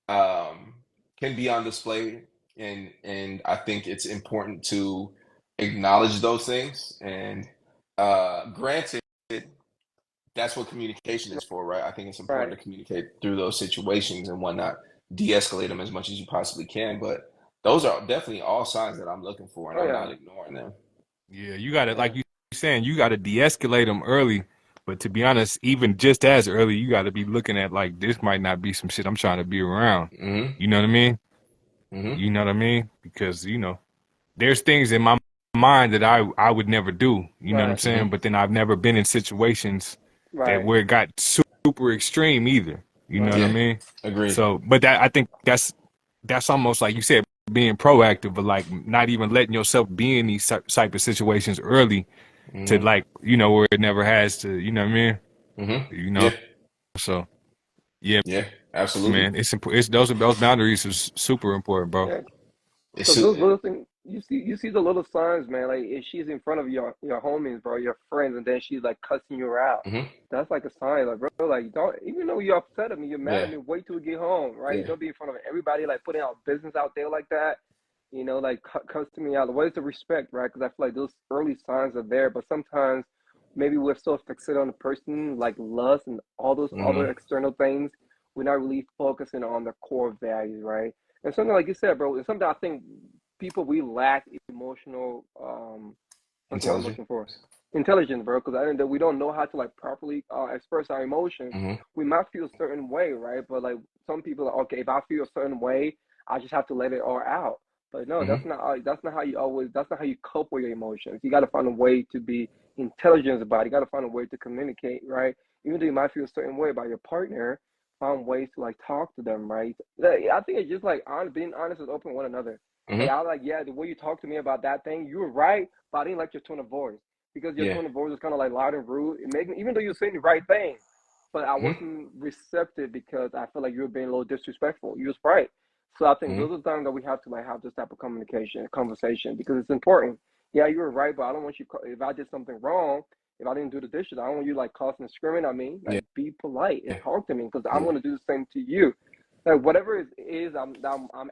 um, can be on display, and I think it's important to acknowledge those things. And granted, that's what communication is for, right? I think it's important right. to communicate through those situations and whatnot, de-escalate them as much as you possibly can. But those are definitely all signs that I'm looking for, and Oh I'm yeah, not ignoring them. Yeah, you got to, yeah. like you saying, you got to de-escalate them early. But to be honest, even just as early, you got to be looking at like this might not be some shit I'm trying to be around. Hmm. You know what I mean? Hmm. You know what I mean? Because there's things in my mind that I would never do. You know what I'm Right, saying? Hmm. But then I've never been in situations that right, where it got super extreme either. You know what I right. Yeah, mean? agreed. So, but that I think that's almost like you said, being proactive, but like not even letting yourself be in these type of situations early to Hmm. like where it never has to. You know what I mean? Hmm. You Yeah, know. So yeah, yeah, absolutely. man, it's those boundaries is super important, bro. Yeah. It's Cause those little things you see the little signs, man. Like if she's in front of your homies, bro, your friends, and then she's like cussing you out, hmm. that's like a sign, like bro, like don't even though you're upset at me, you're mad Yeah, at me. Wait till we get home, right? yeah. Don't be in front of everybody, like putting out business out there like that. Like cussing me out. What is the respect, right? Because I feel like those early signs are there, but sometimes maybe we're so fixated on the person, like lust and all those other Hmm. external things. We're not really focusing on the core values, right? And something like you said, bro, it's something I think people we lack emotional what's the word I'm Intelligent. looking for? Intelligence, bro. Because I think that we don't know how to like properly express our emotions. Hmm. We might feel a certain way, right? But like some people are okay. If I feel a certain way, I just have to let it all out. But no, Hmm. that's not how you always. That's not how you cope with your emotions. You got to find a way to be intelligent about it. You got to find a way to communicate, right? Even though you might feel a certain way about your partner, find ways to like talk to them, right? I think it's just like being honest and open with one another. Hey, Hmm. I like, yeah, the way you talk to me about that thing, you were right, but I didn't like your tone of voice because your Yeah. tone of voice was kind of like loud and rude. It made me, even though you were saying the right thing, but I Hmm. wasn't receptive because I feel like you were being a little disrespectful. You was right. So I think Hmm. those are times that we have to like have this type of conversation because it's important. Yeah, you were right, but I don't want you. If I did something wrong, if I didn't do the dishes, I don't want you like cussing and screaming at me. Yeah. Like, be polite and talk to me because I'm Yeah. going to do the same to you. Like whatever it is I'm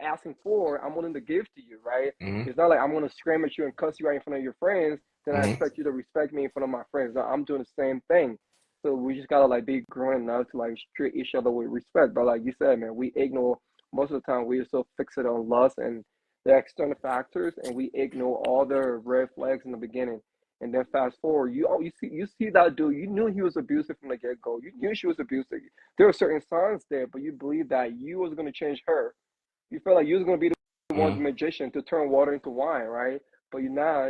asking for, I'm willing to give to you, right? Hmm. It's not like I'm gonna scream at you and cuss you right in front of your friends, then I Hmm. expect you to respect me in front of my friends. No, I'm doing the same thing. So we just gotta like be grown enough to like treat each other with respect. But like you said, man, we ignore most of the time we are so fixated on lust and the external factors and we ignore all the red flags in the beginning. And then fast forward, you see that dude, you knew he was abusive from the get go. You knew she was abusive. There were certain signs there, but you believed that you was going to change her. You felt like you was going to be the one, the Hmm. magician, to turn water into wine, right? But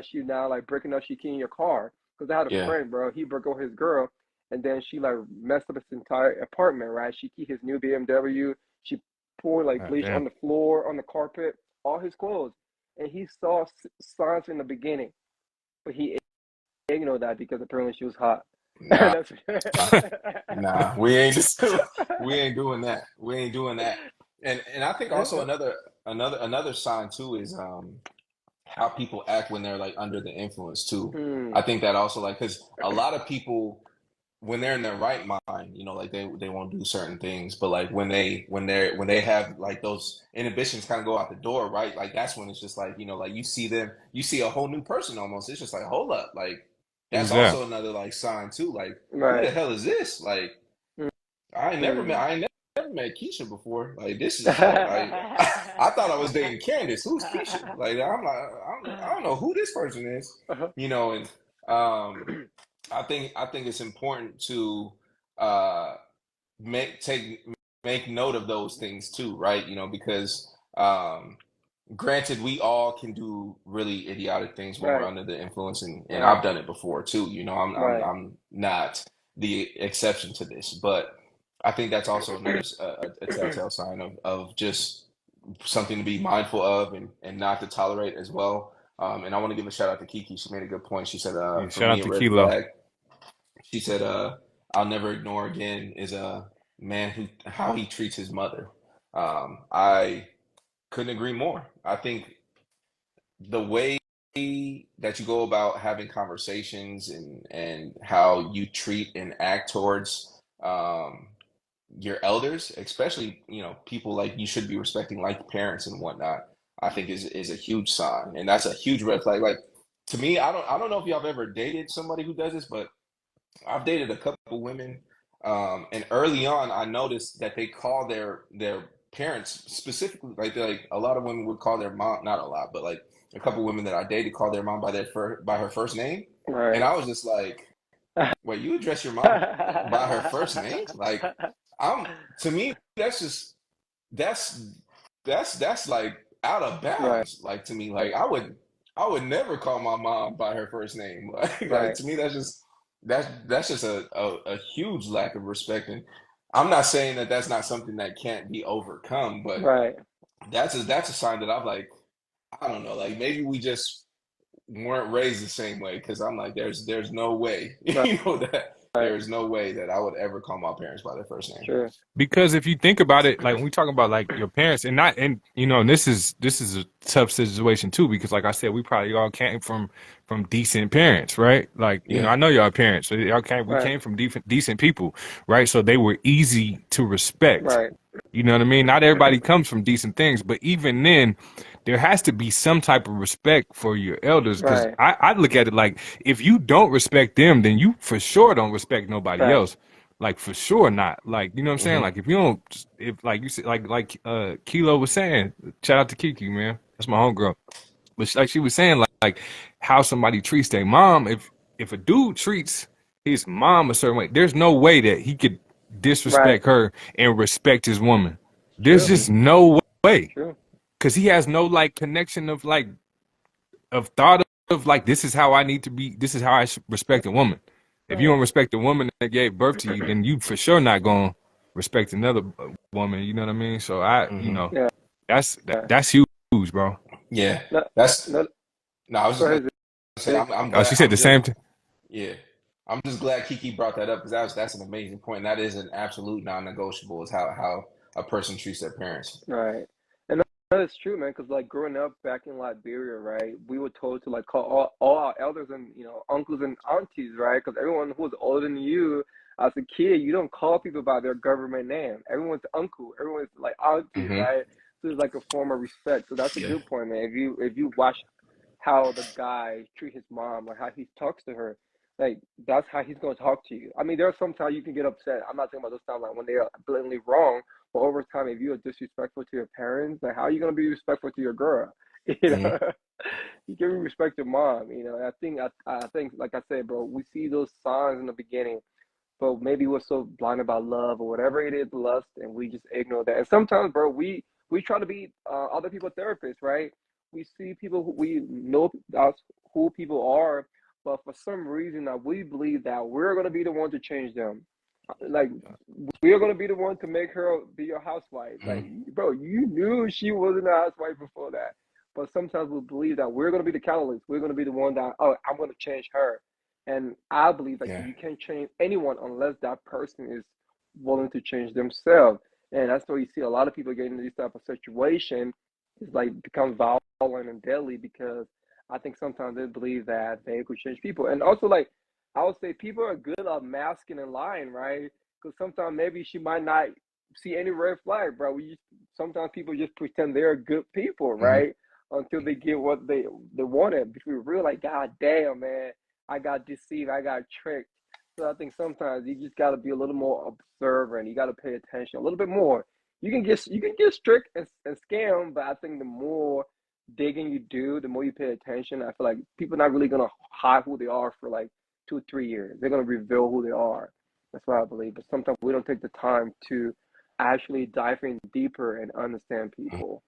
she now like breaking up, she keying your car. Because I had a Yeah. friend, bro. He broke up with his girl, and then she like messed up his entire apartment, right? She keyed his new BMW. She poured like God bleach damn. on the floor, on the carpet, all his clothes, and he saw signs in the beginning, but he ignored that because apparently she was hot. Nah. That's Nah. We ain't doing that. We ain't doing that. And I think also another sign too is how people act when they're like under the influence too. Hmm. I think that also like because a lot of people when they're in their right mind, like they won't do certain things, but like when they have like those inhibitions kind of go out the door, right? Like that's when it's just like like you see them, you see a whole new person almost. It's just like hold up, like that's Who's that? also another like sign too. Like who the Right. hell is this? Like I ain't never met Hmm. I ain't never met Keisha before. Like, this is like, I thought I was dating Candace. Who's Keisha? Like, I don't know who this person is, Uh-huh. you know. And um, I think it's important to uh make take make note of those things too, right? You know, because granted, we all can do really idiotic things when we're Right, under the influence, and right, I've done it before too. You know, right, I'm not the exception to this, but I think that's also another a telltale sign of just something to be mindful of and not to tolerate as well. And I want to give a shout out to Kiki. She made a good point. She said, Yeah, for shout me, out a to red Kilo. flag. She said, I'll never ignore again is a man who how he treats his mother. I couldn't agree more. I think the way that you go about having conversations and how you treat and act towards your elders, especially people like you should be respecting like parents and whatnot, I think is a huge sign, and that's a huge red flag. Like to me, I don't know if y'all have ever dated somebody who does this, but I've dated a couple women, and early on, I noticed that they call their parents specifically, like a lot of women would call their mom, not a lot, but like a couple women that I dated call their mom by her first name, and right. I was just like, wait, you address your mom by her first name? Like, I'm to me, that's just that's that's like out of Right, bounds. Like to me, like I would never call my mom by her first name. Like right, to me, that's just a huge lack of respect. And I'm not saying that that's not something that can't be overcome, but right, that's a sign that I'm like, I don't know, like maybe we just weren't raised the same way because I'm like, there's no way, right, that right. there's no way that I would ever call my parents by their first name. Sure. Because if you think about it, like when we talk about like your parents and not and and this is a tough situation too, because like I said, we probably all came from decent parents, right? Like, Yeah. I know y'all parents, so y'all came we Right, came from decent people, right? So they were easy to respect. right, You know what I mean? Not everybody comes from decent things, but even then, there has to be some type of respect for your elders. Because right. I look at it like if you don't respect them, then you for sure don't respect nobody Facts. else. Like for sure not. Like you know what I'm saying? Hmm. Like if you don't, if like you said, Kilo was saying, shout out to Kiki, man. That's my homegirl. But like she was saying, like how somebody treats their mom. If a dude treats his mom a certain way, there's no way that he could Right. disrespect her and respect his woman. There's True. just Hmm. no way True. because he has no like connection of like of thought of like this is how I need to be. This is how I should respect a woman. If you Right. don't respect the woman that gave birth to you, then you for sure not gonna respect another woman. You know what I mean? So Hmm. Yeah. that's huge, bro. Yeah. No, That's no, no, I was go just gonna ahead, say Zig. I'm Oh, glad she said the same thing. yeah. I'm just glad Kiki brought that up because that's an amazing point. And that is an absolute non-negotiable is how a person treats their parents. Right. And that is true, man, because like growing up back in Liberia, right, we were told to like call all our elders and, uncles and aunties, right? Because everyone who was older than you as a kid, you don't call people by their government name. Everyone's uncle, everyone's like auntie, Hmm. right? So it's like a form of respect. So that's a Yeah. good point, man. If you watch how the guy treat his mom, like how he talks to her, like that's how he's gonna talk to you. I mean, there are sometimes you can get upset. I'm not talking about those times like when they are blatantly wrong, but over time, if you are disrespectful to your parents, like how are you gonna be respectful to your girl? You Hmm. know, you can respect your mom. I think, like I said, bro, we see those signs in the beginning, but maybe we're so blinded by love or whatever it is, lust, and we just ignore that. And sometimes, bro, we try to be other people's therapists, right? We see people who we know that's who people are, but for some reason, we believe that we're gonna be the one to change them. Like we're gonna be the one to make her be your housewife. Like, Hmm. bro, you knew she wasn't a housewife before that. But sometimes we believe that we're gonna be the catalyst. We're gonna be the one that, oh, I'm gonna change her. And I believe that Yeah. you can't change anyone unless that person is willing to change themselves. And that's why you see a lot of people getting into this type of situation. It's like become violent and deadly because I think sometimes they believe that they could change people. And also, like I would say, people are good at masking and lying, right? Because sometimes maybe she might not see any red flag, bro. Sometimes people just pretend they're good people, Hmm. right? Until they get what they wanted. Before you realize, God damn, man, I got deceived, I got tricked. So I think sometimes you just got to be a little more observant. You got to pay attention a little bit more. You can get strict and scam, but I think the more digging you do, the more you pay attention. I feel like people are not really gonna hide who they are for like 2 3 years. They're gonna reveal who they are. That's what I believe. But sometimes we don't take the time to actually dive in deeper and understand people.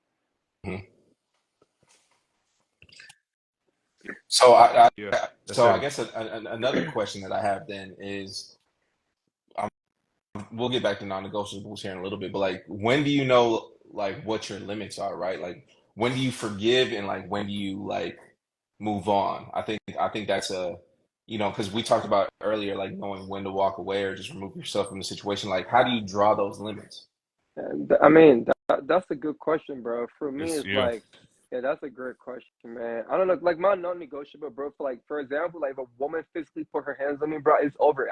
Mhm. So I, Yeah, I that's so I heavy. guess another question that I have then is, um, we'll get back to non-negotiables here in a little bit, but like, when do you know like what your limits are, right? Like, when do you forgive and like when do you like move on? I think that's because we talked about earlier, like knowing when to walk away or just remove yourself from the situation. Like, how do you draw those limits? And I mean, that's a good question, bro. For me, It's it's yeah. like, yeah, that's a great question, man. I don't know, like my non-negotiable, bro. For example, like if a woman physically put her hands on me, bro, it's over.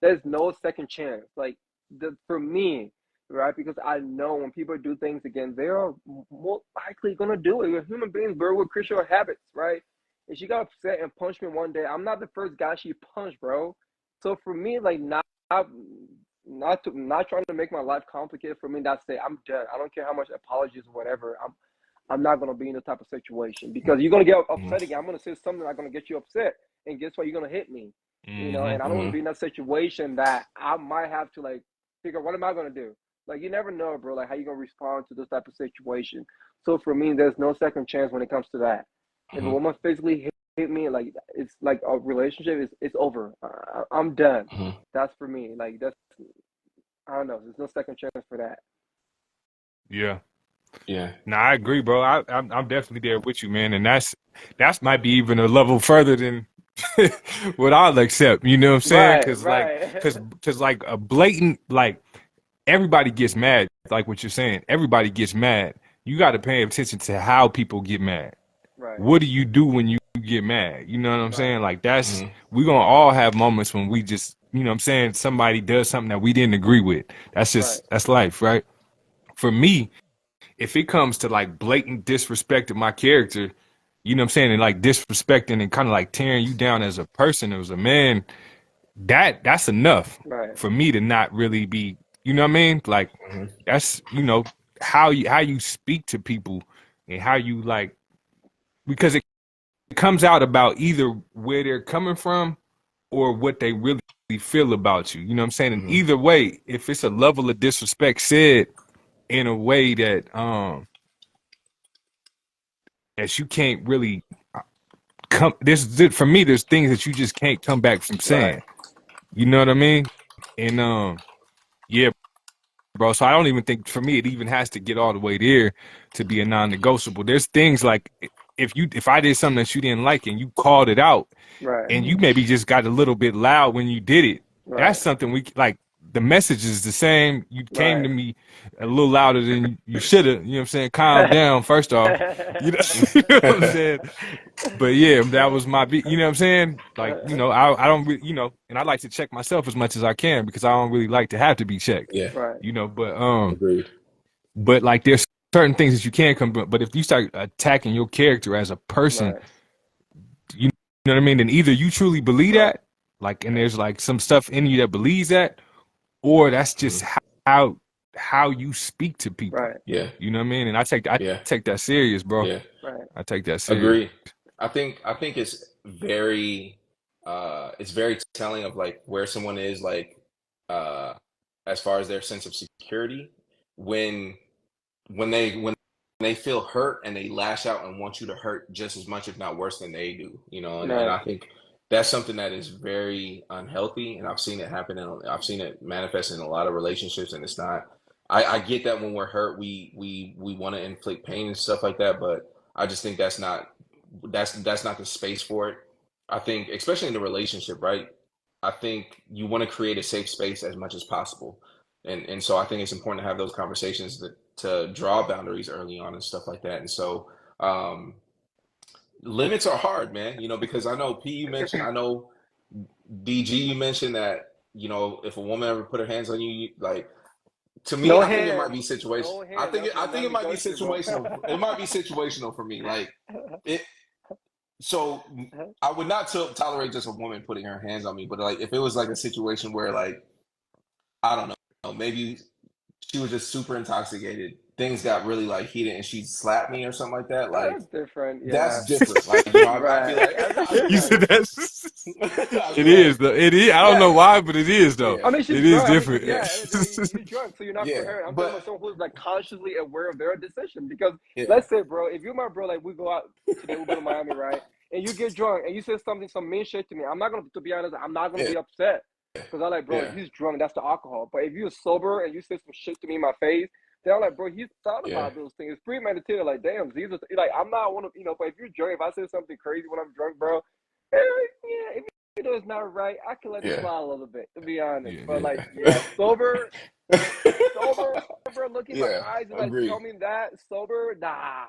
There's no second chance. Like for me, right? Because I know when people do things again, they are more likely gonna do it. We're human beings, bro. We're creature habits, right? If she got upset and punched me one day, I'm not the first guy she punched, bro. So for me, like not trying to make my life complicated for me. That's it. I'm done. I don't care how much apologies or whatever. I'm not gonna be in the type of situation because you're gonna get Hmm. upset again. I'm gonna say something that's gonna get you upset, and guess what? You're gonna hit me. Mm-hmm. And I don't want to Hmm. be in that situation that I might have to like figure out what am I gonna do. Like you never know, bro. Like how you gonna respond to this type of situation. So for me, there's no second chance when it comes to that. If a Hmm. woman physically hit me, like it's like a relationship is it's over. I'm done. Hmm. That's for me. Like that's I don't know. There's no second chance for that. Yeah. Yeah. No, I agree, bro. I'm definitely there with you, man. And that's might be even a level further than what I'll accept. You know what I'm saying? Right, Because like, right, because like a blatant like everybody gets mad. Like what you're saying, everybody gets mad. You got to pay attention to how people get mad. right, What do you do when you get mad? You know what I'm right, saying? Like that's Hmm. we gonna all have moments when we just, you know what I'm saying, somebody does something that we didn't agree with. right, That's life, right? For me, if it comes to like blatant disrespect of my character, you know what I'm saying, and like disrespecting and kind of like tearing you down as a person, as a man, that's enough right, for me to not really be, you know what I mean? Like Hmm. that's, how you speak to people and how you like, because it comes out about either where they're coming from or what they really feel about you. You know what I'm saying? And Hmm. either way, if it's a level of disrespect said in a way that you can't really come, for me, there's things that you just can't come back from right, saying. You know what I mean? And yeah, bro. So I don't even think for me it even has to get all the way there to be a non-negotiable. There's things like if I did something that you didn't like and you called it out right, and you maybe just got a little bit loud when you did it, that's right, something we like. The message is the same. You came to right. me a little louder than you should have. You know what I'm saying? Calm down, first off. You know, you know what I'm saying? But yeah, that was my beat. You know what I'm saying? Like, I don't really, and I like to check myself as much as I can because I don't really like to have to be checked. Yeah. Right, But Agreed. like there's certain things that you can come, but if you start attacking your character as a person, right, you know what I mean? Then either you truly believe right, that, like, and there's like some stuff in you that believes that, or that's Hmm. just how how you speak to people. right, Yeah. You know what I mean? And I Yeah. take that serious, bro. Yeah. right, I take that serious. Agree. I think it's very telling of like where someone is like uh as far as their sense of security when when they feel hurt and they lash out and want you to hurt just as much if not worse than they do, and right, I think that's something that is very unhealthy, and I've seen it manifest in a lot of relationships, and it's not. I get that when we're hurt we want to inflict pain and stuff like that, but I just think that's not the space for it. I think, especially in the relationship, right? I think you want to create a safe space as much as possible. And so I think it's important to have those conversations to draw boundaries early on and stuff like that. And so um, limits are hard, man, because I know P you mentioned, I know DG you mentioned that, if a woman ever put her hands on you, like, to me, no I think it might hands, be situation. no I hands. think That's it, my I think it might be non-negotiable. situational. It might be situational for me. Like it. So I would not tolerate just a woman putting her hands on me, but like if it was like a situation where like I don't know, maybe she was just super intoxicated, things got really like heated, and she slapped me or something like that. Oh, Like that's different. Yeah. that's different. Like I'd be Right. like, I'd be You like, said that's I'd it be is like, though. It is. I don't Yeah. know why, but it is though. yeah, I mean, she's It is drunk. I mean, different. yeah, yeah, you're drunk, so you're not yeah, coherent. I'm talking but about someone who's like consciously aware of their decision. Because yeah, let's say, bro, if you're my bro, like we go out today, we go to Miami, right? And you get drunk and you say something, some mean shit to me. I'm not gonna, to be honest, I'm not gonna yeah, be upset because I'm like, bro, yeah, he's drunk. That's the alcohol. But if you're sober and you say some shit to me in my face, then I'm like, bro, he's thought yeah, about those things. It's premeditated. Like, damn, Jesus. Like, I'm not one of, but if you're drunk, if I say something crazy when I'm drunk, bro, yeah, if it's not right, I can let it yeah, slide a little bit, to be honest. Yeah, But like, yeah, yeah, sober, bro, look in my yeah. eyes and like tell Agreed. me that sober, nah.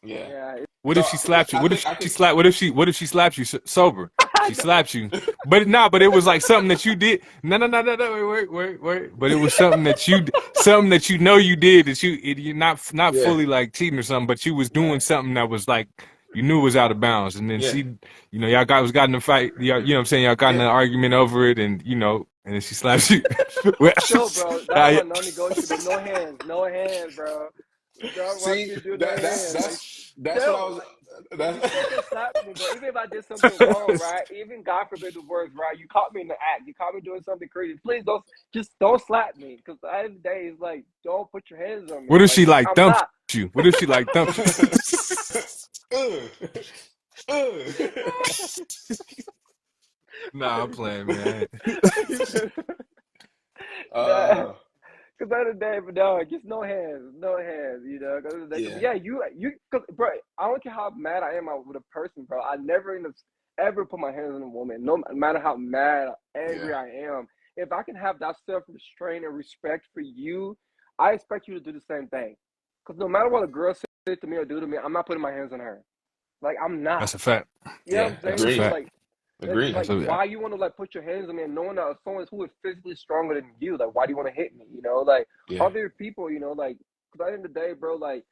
Yeah. Yeah, what if So she slapped you? I What if think I she think slapped? What if she slapped you sober? She no, slapped you, but nah. But it was like something that you did. No, no, no, no, no. Wait. But it was something that you know you did that you're not yeah, fully like cheating or something, but you was doing right, something that was like you knew was out of bounds, and then yeah, she, y'all got in a fight. You know what I'm saying? Y'all got in yeah. an argument over it, and and then she slaps you. Well, still, bro, that's I- my non-negotiable. No hands, no hands, bro. Don't watch See, me do no hands. Like, that's what I still, was. like, you That's still can slap me, bro. Even if I did something wrong, right? Even God forbid the worst, right? You caught me in the act. You caught me doing something crazy. Please don't slap me, because at the end of the day, it's like, don't put your hands on me. what if Like, she like I'm thumped not. you? What if she like thumped you? Ugh. Ugh. Nah, I'm playing, man. Nah. uh, Cause the other day, but no, just no hands, no hands. Cause yeah, yeah, cause bro, I don't care how mad I am with a person, bro. I never ever put my hands on a woman, no matter how mad, yeah, angry I am. If I can have that self restraint and respect for you, I expect you to do the same thing. Cause no matter what a girl says to me or do to me, I'm not putting my hands on her. Like I'm not. That's a fact. You know what yeah. I'm That's a saying? So Agreed. fact. Agreed. That's a why you want to like put your hands on me and knowing that someone who is physically stronger than you? Like, why do you want to hit me? Like Yeah, other people, like, because at the end of the day, bro, like,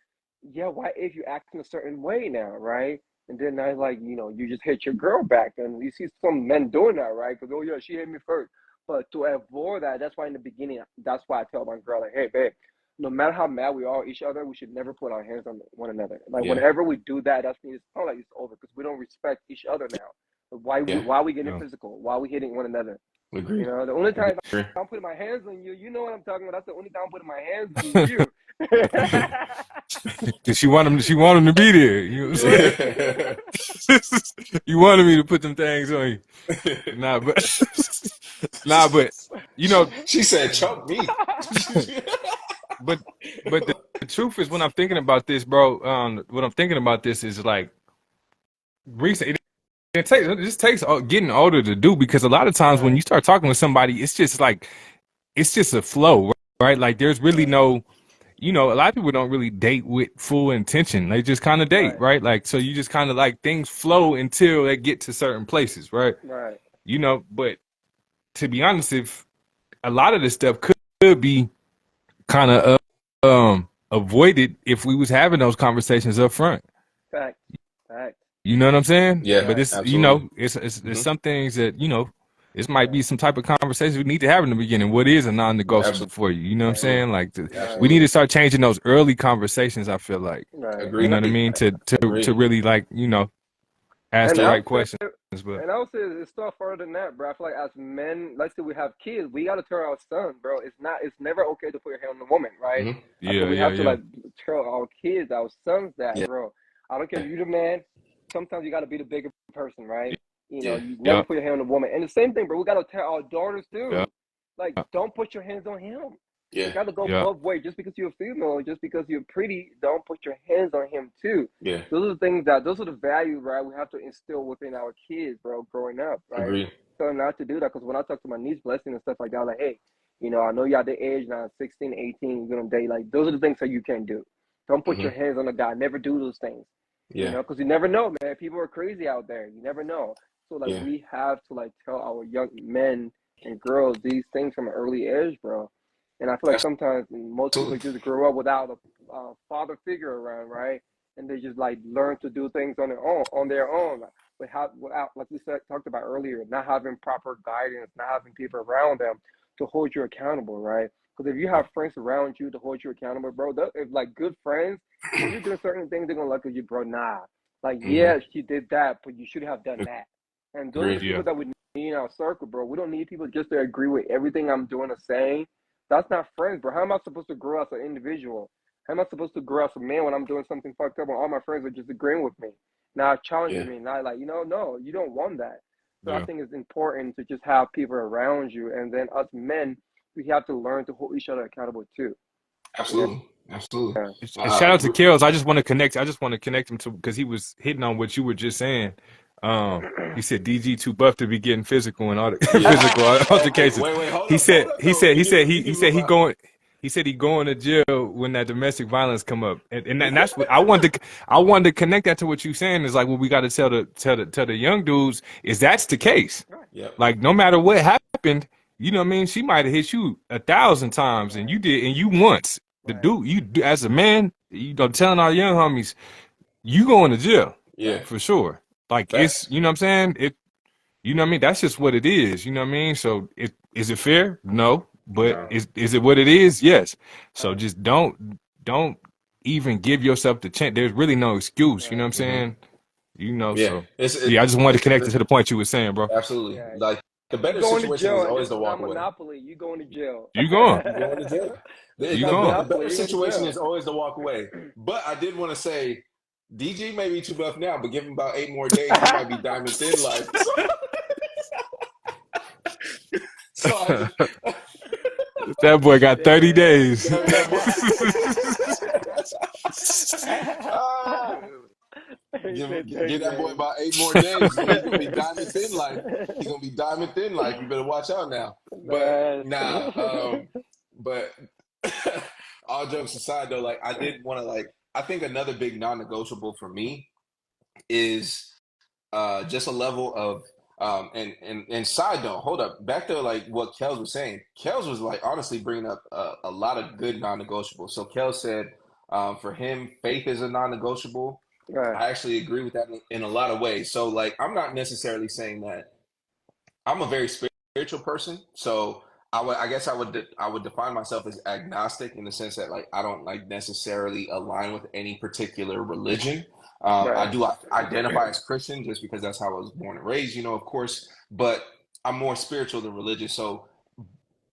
yeah, why if you act in a certain way now, right? And then I like, you just hit your girl back, and you see some men doing that, right? Because oh yeah, she hit me first. But to avoid that, that's why in the beginning, that's why I tell my girl like, hey, babe, no matter how mad we are at each other, we should never put our hands on one another. Like yeah, whenever we do that, that's when it's not like it's over because we don't respect each other now. yeah. Why are we getting yeah. physical? Why are we hitting one another? Agreed. The only time Agree. I'm putting my hands on you, you know what I'm talking about. That's the only time I'm putting my hands on you. Cause she wanted him to be there. You know what I'm saying? Yeah. You wanted me to put them things on you. Nah, but nah, but you know, She said, "Choke me." but but the truth is when I'm thinking about this, bro. What I'm thinking about this is like recent. It just takes getting older to do because a lot of times when Right, you start talking with somebody, it's just like it's just a flow, right? Like there's really right, no, a lot of people don't really date with full intention. They just kind of date, right, right? Like so you just kind of like things flow until they get to certain places, right? right. But to be honest, if a lot of this stuff could be kind of avoided if we was having those conversations up front. Fact, fact. You know what I'm saying? Yeah, But Right. it's absolutely. there's Hmm. some things that this might be Right, some type of conversation we need to have in the beginning. What is a non-negotiable Absolutely. for you? You know what I'm right, saying? Like right, we need Absolutely. to start changing those early conversations. I feel like right. you Agree. know what I mean to Agree. really like ask And the I right would say, questions. But and I would say it's still further than that, bro. I feel like as men, let's say we have kids, we gotta tell our sons, bro. It's never okay to put your hand on a woman, right? Hmm. I feel yeah, we yeah, have to yeah, like tell our kids, our sons that, Yeah. bro. I don't care if you're the man. Sometimes you gotta be the bigger person, right? Yeah. You never yeah, put your hand on a woman. And the same thing, bro. We gotta tell our daughters yeah, too. Like, don't put your hands on him. It Yeah. got to go yeah, both ways. Just because you're a female, just because you're pretty, don't put your hands on him too. Yeah. Those are the values, right? We have to instill within our kids, bro, growing up, right? Agree. Tell them not to do that. Because when I talk to my niece, Blessing, and stuff like that, I'm like, hey, I know y'all the age now, 16, 18, you're going to date. Like, those are the things that you can't do. Don't put your Hmm. hands on a guy. Never do those things, Yeah. because you never know, man. People are crazy out there. You never know. So, like, Yeah. we have to, like, tell our young men and girls these things from an early age, bro. And I feel like sometimes most people Absolutely. just grow up without a father figure around, right? and they just like learn to do things on their own, without, like we said, talked about earlier, not having proper guidance, not having people around them to hold you accountable, right? Because if you have friends around you to hold you accountable, bro, if like good friends, when you're doing certain things, they're gonna look at you, bro. Nah, like Hmm. yeah, she did that, but you should have done that. And those are the Agreed. Yeah. people that we need in our circle, bro. We don't need people just to agree with everything I'm doing or saying. That's not friends, bro. How am I supposed to grow as an individual? How am I supposed to grow as a man when I'm doing something fucked up and all my friends are just agreeing with me, not Yeah. challenging me, not like, no, you don't want that. So I Yeah. think it's important to just have people around you, and then us men, we have to learn to hold each other accountable too. Yeah, Absolutely. Absolutely. And shout out to Gr- Kills. I just want to connect. I just want to connect him to because he was hitting on what you were just saying. He said DG too buff to be getting physical and all the yeah. physical altercations. Wait, hold He up, said hold up he though. said he said You he can said move he out. going. He said he going to jail when that domestic violence come up, and that's what I wanted to connect that to what you saying is like what we got to tell the young dudes is that's the case. right, Yep. Like no matter what happened, you know what I mean. She might have hit you 1,000 times, and right, you did, and you once. The right, dude, as a man, you know, telling our young homies, you going to jail Yeah. right, for sure. Like it's, Facts. you know what I'm saying? You know what I mean? That's just what it is. You know what I mean? So is it fair? No. But No. is it what it is? Yes. So right, just don't even give yourself the chance. There's really no excuse. You know what I'm right. Hmm. saying? You know. Yeah. So It's yeah, I just wanted to connect it it, to the point you were saying, bro. absolutely Yeah, like the you better going to situation is jail, and always this to is walk not away. Monopoly. You going to jail. You going? You going to jail. This is You The, not going? the Monopoly. better You're going to situation jail. is always to walk away. But I did want to say, DG may be too buff now, but give him about 8 more days, he might be diamond thin like. So I just That boy got 30 Damn. days. that boy. Ah, He said 30 give that boy days. about 8 more days. He's gonna be diamond thin like. He's gonna be diamond thin like. You better watch out now. But Man. nah, but all jokes aside though, like I did want to like. I think another big non-negotiable for me is just a level of and side note, hold up, back to like what Kels was saying. Kels was like honestly bringing up a lot of good non-negotiables. So Kels said for him, faith is a non-negotiable. Right, I actually agree with that in a lot of ways. So like, I'm not necessarily saying that I'm a very spiritual person. So I guess I would define myself as agnostic in the sense that like I don't like necessarily align with any particular religion. I right, do identify as Christian just because that's how I was born and raised, of course, but I'm more spiritual than religious. So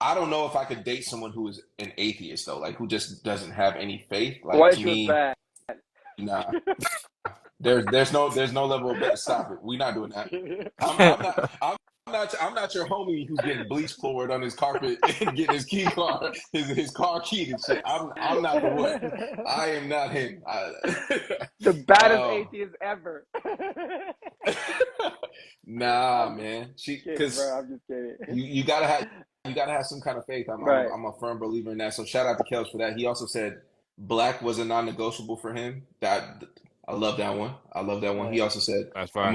I don't know if I could date someone who is an atheist though, like who just doesn't have any faith. Like what to issue is me, bad? nah, there's no level of better. Stop it. We're not doing that. I'm not your homie who's getting bleach poured on his carpet and getting his key car his car keyed and shit. I'm not the one. I am not him. The baddest Um, atheist ever. nah, I'm just man. kidding, bro. Because I'm just kidding. you gotta have some kind of faith. Right. I'm a firm believer in that. So shout out to Kels for that. He also said black was a non-negotiable for him. That I love that one. I love that one. He Right. also said That's fine.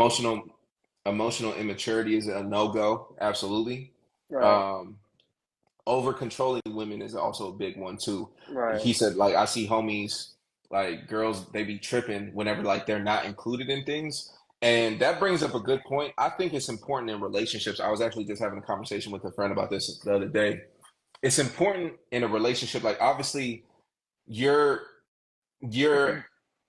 emotional immaturity is a no-go. Absolutely. Right. Um, over controlling women is also a big one too. Right. He said like I see homies like girls they be tripping whenever like they're not included in things. And that brings up a good point. I think it's important in relationships. I was actually just having a conversation with a friend about this the other day. It's important in a relationship like obviously you're you're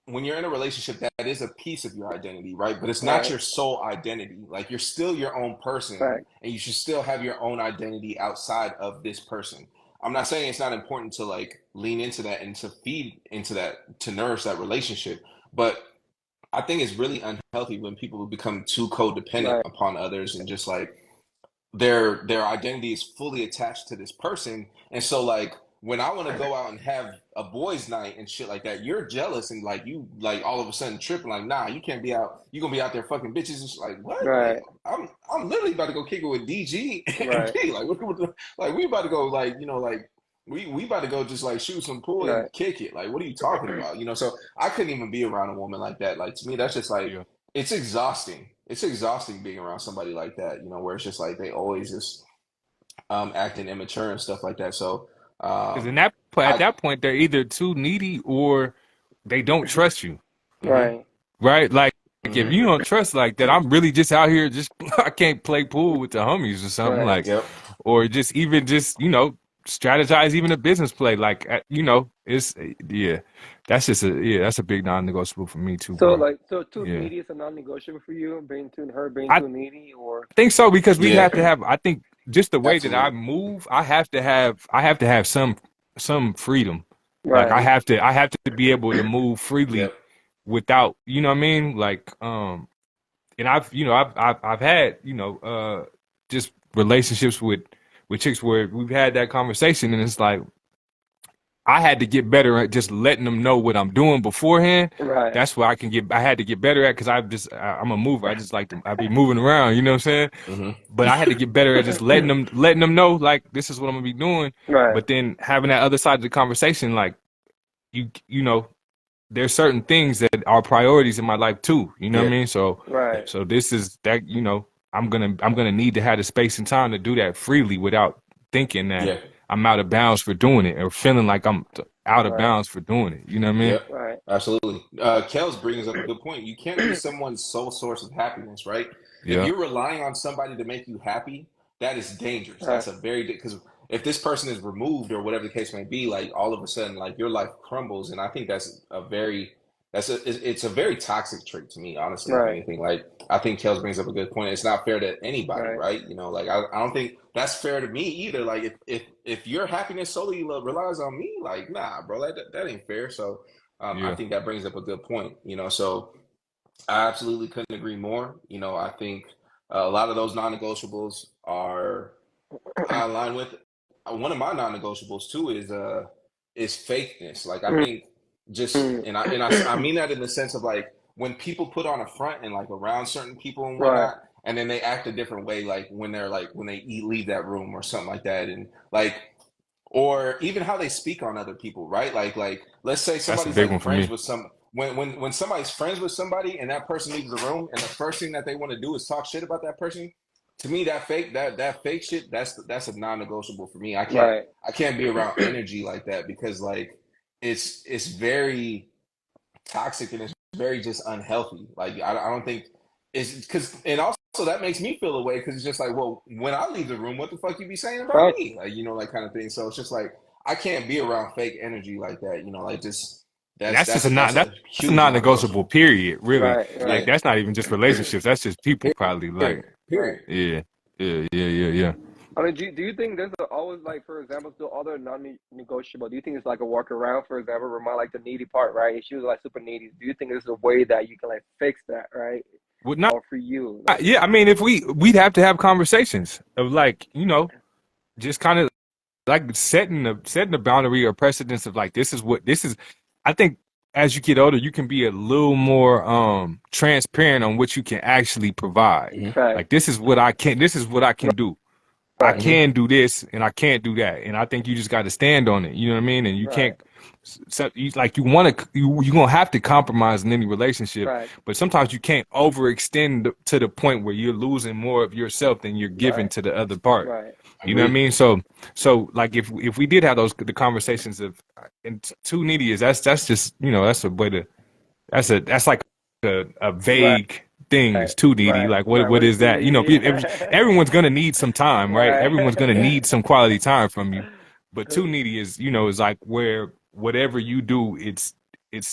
when you're in a relationship that is a piece of your identity, right? But it's not Right. your sole identity. Like you're still your own person Fact. and you should still have your own identity outside of this person. I'm not saying it's not important to like lean into that and to feed into that to nourish that relationship, but I think it's really unhealthy when people become too codependent Right. upon others and just like their identity is fully attached to this person. And so like when I want to go out and have a boys' night and shit like that, you're jealous and like you like all of a sudden tripping like, nah, you can't be out. You gonna be out there fucking bitches and shit. Like what? Like Right. I'm literally about to go kick it with DG and Right. P. Like like we about to go like like we about to go just like shoot some pool and Right. kick it. Like what are you talking about? So I couldn't even be around a woman like that. Like to me, that's just like Yeah. it's exhausting. It's exhausting being around somebody like that, where it's just like they always just acting immature and stuff like that. So Because um at I that point, they're either too needy or they don't trust you. Mm-hmm. Right. right? Like if Mm-hmm. you don't trust like that, I'm really just out here just I can't play pool with the homies or something Right. like, Yep. or just even just strategize even a business play like it's yeah, that's just that's a big non-negotiable for me too, So bro. like, so too Yeah, needy is a non-negotiable for you, being too her being I too needy, or think so because we'd Yeah. have to have. I think just the way that I Absolutely. move, I have to have some freedom. Like I right, have to I have to be able to move freely Yep. without, you know what I mean? Like and I've had, just relationships with chicks where we've had that conversation and it's like I had to get better at just letting them know what I'm doing beforehand. right, That's what I had to get better at because I'm a mover. I just like to I be moving around, you know what I'm saying? Mm-hmm. But I had to get better at just letting them know like this is what I'm gonna be doing. right, But then having that other side of the conversation, like you know, there's certain things that are priorities in my life too. You know what I Yeah. mean? So right, so this is that, I'm gonna need to have the space and time to do that freely without thinking that Yeah. I'm out of bounds for doing it or feeling like I'm out of right, bounds for doing it. You know what I mean? Yep, right, absolutely. Kels brings up a good point. You can't be someone's sole source of happiness, right? If Yeah. you're relying on somebody to make you happy, that is dangerous. right, That's a very because if this person is removed or whatever the case may be, like all of a sudden, like your life crumbles, and I think it's a very toxic trait to me, honestly. If right, anything, like I think Kels brings up a good point. It's not fair to anybody, right, right? Like I don't think that's fair to me either. Like if your happiness solely relies on me, like nah, bro, that ain't fair. So I Yeah. think that brings up a good point. So I absolutely couldn't agree more. I think a lot of those non-negotiables are I align with. One of my non-negotiables too is fakeness. Like I think just mm, and I mean that in the sense of like when people put on a front and like around certain people and right, whatnot, and then they act a different way, like when they leave that room or something like that, and like or even how they speak on other people, right? Like let's say That's a somebody's big like one for friends me. with some when somebody's friends with somebody and that person leaves the room and the first thing that they want to do is talk shit about that person. To me, that fake shit, that's a non-negotiable for me. I can't right, I can't be around energy like that because like it's very toxic and it's very just unhealthy. Like I don't think it's because and also that makes me feel away because it's just like, well, when I leave the room, what the fuck you be saying about right. me? Like like kind of thing. So it's just like I can't be around fake energy like that. Like just That's just that's that's a a huge non-negotiable non-negotiable. period, really. Right, Like Yeah. right, that's not even just relationships. That's just people probably. Like, Period. right. Period. yeah. Yeah, yeah, yeah, yeah. I mean, do you think there's always like, for example, still other non-negotiable? Do you think it's like a workaround? For example, remind like the needy part, right? If she was like super needy, do you think there's a way that you can like fix that, right? Would not Or for you, like, yeah, I mean if we'd have to have conversations of like, just kind of like setting the boundary or precedence of like this is. I think as you get older you can be a little more transparent on what you can actually provide. Hmm. Like fact, this is what I can do. I right, Hmm. can do this and I can't do that, and I think you just got to stand on it. You know what I mean? And you right, can't. So like you want to, you're gonna have to compromise in any relationship, fact, but sometimes you can't overextend to the point where you're losing more of yourself than you're giving right, to the other part. right, You know what I Agreed. mean? So like if we did have the conversations of and too needy is that's just that's a way to that's like a right, vague thing is too needy. right, Like right. what What is is too that? needy? Everyone's gonna need some time, right? Right. Everyone's gonna need some quality time from you. But too needy is like where whatever you do, it's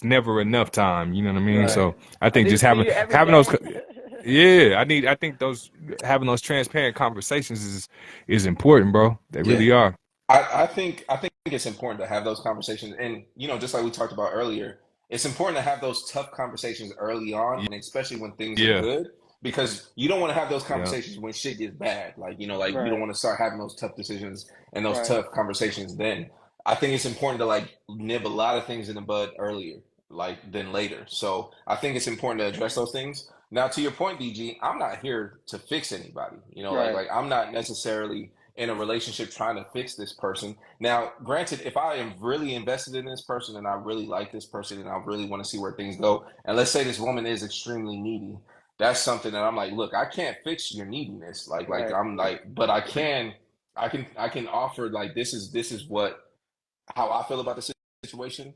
never enough time. You know what I mean? Right. So I I think need just to see having you every having those, day. yeah, I think those having those transparent conversations is important, bro. They Yeah. really are. I think it's important to have those conversations, and just like we talked about earlier, it's important to have those tough conversations early on, and especially when things are Yeah, good, because you don't want to have those yeah, conversations when shit gets bad. Like you don't Right, want to start having those tough decisions and those right, tough conversations then. I think it's important to like nib a lot of things in the bud earlier, like than later. So I think it's important to address those things. Now, to your point, DG, I'm not here to fix anybody. right, Like I'm not necessarily in a relationship trying to fix this person. Now, granted, if I am really invested in this person and I really like this person and I really want to see where things go, and let's say this woman is extremely needy, that's something that I'm like, look, I can't fix your neediness. Like right, I'm like, but I can offer like this is what how I feel about the situation.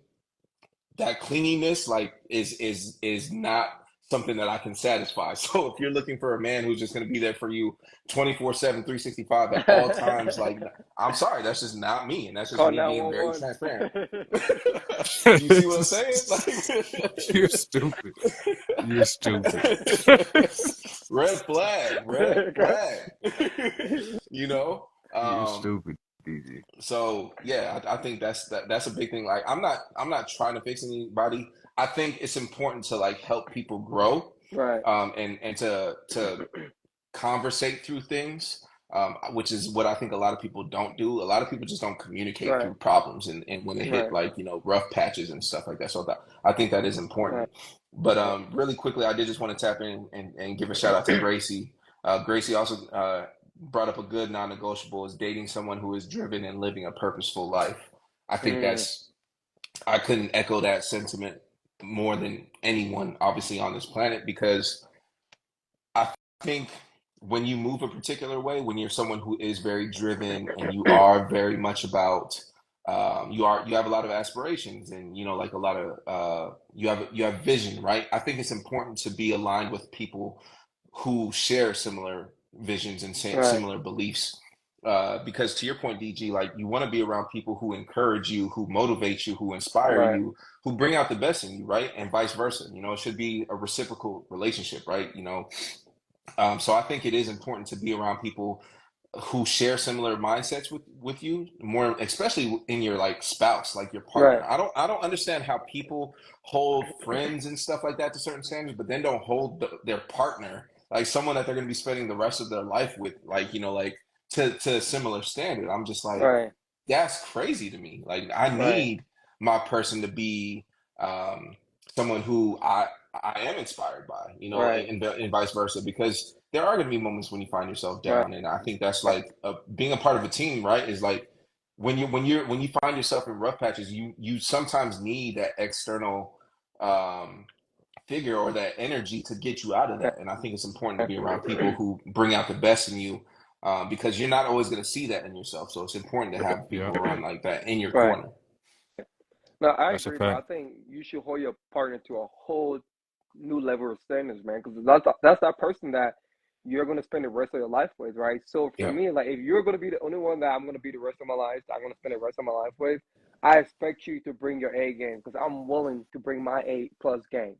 that clinginess like is not something that I can satisfy. So if you're looking for a man who's just going to be there for you 24/7, 365 at all times, like I'm sorry, that's just not me, and that's just Call me being very 911. transparent. You see what I'm saying? You're stupid. You're stupid. Red flag, red flag. You know? You're stupid, DJ. So yeah, I think that's a big thing. Like I'm not trying to fix anybody. I think it's important to like help people grow, Right. and to conversate through things, which is what I think a lot of people don't do. A lot of people just don't communicate Right. through problems and when they hit Right. like, rough patches and stuff like that. So I think that is Right. important. But Right. really quickly, I did just want to tap in and give a shout out to Gracie. Gracie also brought up a good non-negotiable is dating someone who is driven and living a purposeful life. I think Mm. I couldn't echo that sentiment more than anyone, obviously, on this planet, because I think when you move a particular way, when you're someone who is very driven and you are very much about, you have a lot of aspirations and like a lot of you have vision, right? I think it's important to be aligned with people who share similar visions and Right. similar beliefs. Because to your point, DG, like you want to be around people who encourage you, who motivate you, who inspire Right. you, who bring out the best in you, right? And vice versa. It should be a reciprocal relationship, right? So I think it is important to be around people who share similar mindsets with you, more especially in your like spouse, like your partner. Right. I don't understand how people hold friends and stuff like that to certain standards, but then don't hold their partner, like someone that they're going to be spending the rest of their life with, like like to a similar standard. I'm just like, Right. that's crazy to me. Like I Right. need my person to be um, someone who I am inspired by, Right. and vice versa, because there are going to be moments when you find yourself Right. down, and I think that's like being a part of a team, right? Is like when you find yourself in rough patches, you sometimes need that external um, figure or that energy to get you out of that, and I think it's important to be around people who bring out the best in you, because you're not always going to see that in yourself. So it's important to have Yeah, people around like that in your Right. corner. No, I that's a agree, but I fact. think you should hold your partner to a whole new level of standards, man, because that's that person that you're gonna spend the rest of your life with, right? So for Yeah. me, like if you're gonna be the only one that I'm gonna be the rest of my life, I'm gonna spend the rest of my life with, I expect you to bring your A game because I'm willing to bring my A plus game.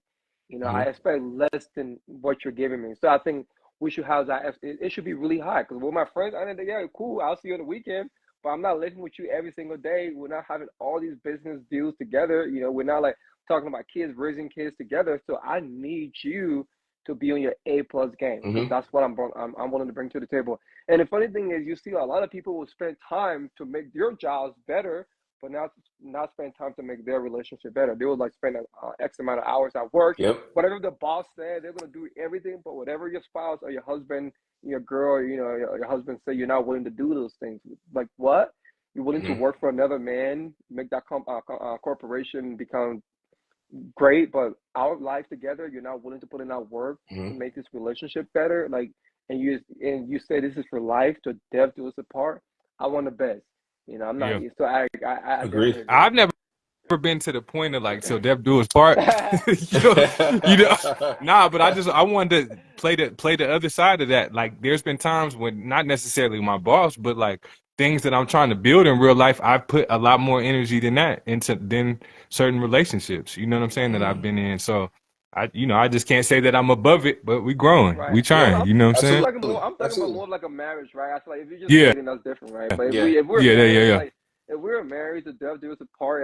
I Hmm. expect less than what you're giving me. So I think we should have that. It should be really high because with my friends, I think, yeah, cool. I'll see you on the weekend, but I'm not living with you every single day. We're not having all these business deals together. We're not like talking about kids, raising kids together. So I need you to be on your A plus game because Hmm. that's what I'm willing to bring to the table. And the funny thing is, you see a lot of people will spend time to make their jobs better, but not spend time to make their relationship better. They will like spend X amount of hours at work. Yep. Whatever the boss said, they're gonna do everything. But whatever your spouse or your husband, your girl, your husband say, you're not willing to do those things. Like what? You're willing to Hmm. work for another man, make that corporation become great, but our life together, you're not willing to put in that work to Hmm. make this relationship better. Like, and you say this is for life, to death do us apart. I want the best. I'm not. Yeah. So I Agreed. definitely agree. I've never been to the point of like so death do us part. you know, you know. Nah, but I wanted to play the other side of that. Like there's been times when not necessarily my boss, but like things that I'm trying to build in real life, I put a lot more energy than that into than certain relationships. You know what I'm saying that I've Mm. been in. So I just can't say that I'm above it, but we growing, Right. we No, Yeah, trying. You know what I'm saying? absolutely, I'm talking about absolutely. more of like a marriage, right? I feel like if you're just Yeah, dating, that's different, right? But if Yeah. we if we're yeah, yeah, yeah, married, yeah. like if we're married, the death do us apart.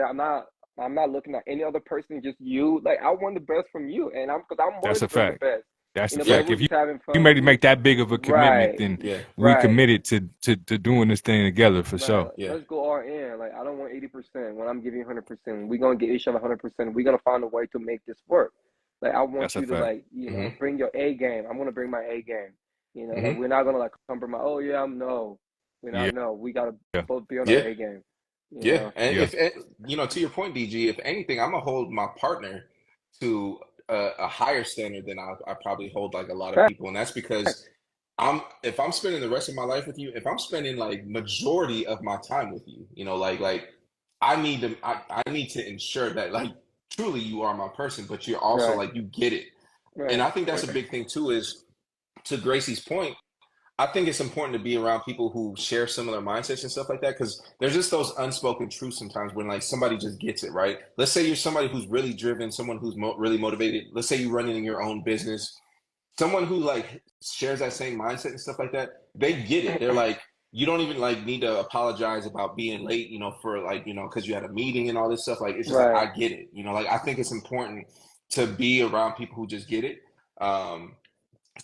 I'm not looking at any other person, just you. Like I want the best from you, and because I'm willing That's to a bring the fact. best. That's a But if Yeah. fact. we're If just having you fun, made to make that big of a commitment, right, then Yeah. we right. committed to doing this thing together for Right, sure. Yeah. let's go all in. Like I don't want 80% when I'm giving you 100%. We're gonna get each other 100%. We're gonna find a way to make this work. Like I want That's a you to fact. like Hmm. bring your A game. I'm gonna bring my A game. Like Hmm. we're not gonna like compromise. Oh yeah, I'm no. We're Yeah, not no. We gotta yeah, both be on our Yeah. A game. You Yeah. know. And yeah. if to your point, DG, if anything, I'm gonna hold my partner to a higher standard than I probably hold like a lot of Fact. people, and that's because if I'm spending the rest of my life with you, if I'm spending like majority of my time with you, like I need to ensure that like truly you are my person, but you're also Right. like you get it. And Right. I think that's a big thing too, is to Gracie's point, I think it's important to be around people who share similar mindsets and stuff like that, because there's just those unspoken truths sometimes when like somebody just gets it, right? Let's say you're somebody who's really driven, someone who's really motivated. Let's say you're running your own business, someone who like shares that same mindset and stuff like that. They get it. They're like, you don't even like need to apologize about being late, for like, because you had a meeting and all this stuff. Like, it's just like, Right. I get it. Like, I think it's important to be around people who just get it. Um,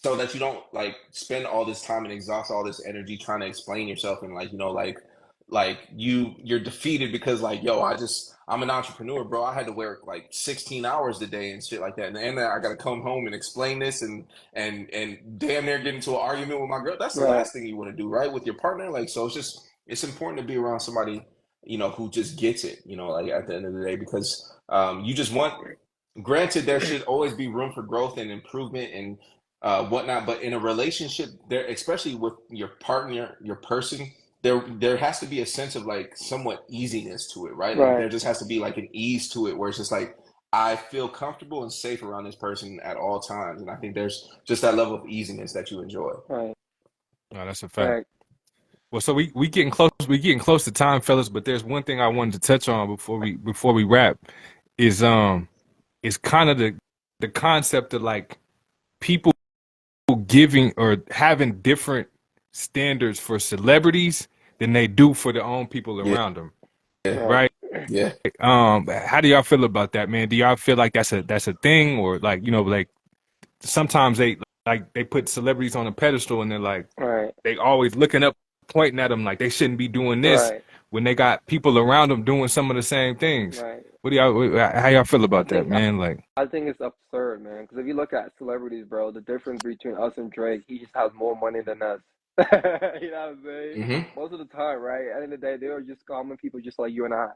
so that you don't like spend all this time and exhaust all this energy trying to explain yourself, and like you're defeated because like, yo, I'm an entrepreneur, bro. I had to work like 16 hours a day and shit like that, and then I got to come home and explain this, and damn near get into an argument with my girl. That's the Right. last thing you want to do, right, with your partner. Like, so it's important to be around somebody who just gets it, like at the end of the day, because you just want, granted, there should always be room for growth and improvement and whatnot. But in a relationship, there, especially with your partner, your person, there has to be a sense of like somewhat easiness to it, right? Like there Right. just has to be like an ease to it, where it's just like I feel comfortable and safe around this person at all times, and I think there's just that level of easiness that you enjoy. Right. No, that's a fact. Right. Well, so we getting close to time, fellas. But there's one thing I wanted to touch on before we wrap is is kind of the concept of like people giving or having different standards for celebrities than they do for their own people Yeah, around them, Right. right? yeah. How do y'all feel about that, man? Do y'all feel like that's a thing, or like like sometimes they put celebrities on a pedestal and they're like Right. they always looking up, pointing at them like they shouldn't be doing this Right. when they got people around them doing some of the same things. Right. What do y'all? How y'all feel I about that, think man? Like, I think it's absurd, man. Because if you look at celebrities, bro, the difference between us and Drake, he just has more money than us. You know what I'm saying? Hmm. Most of the time, right? At the end of the day, they are just common people, just like you and I.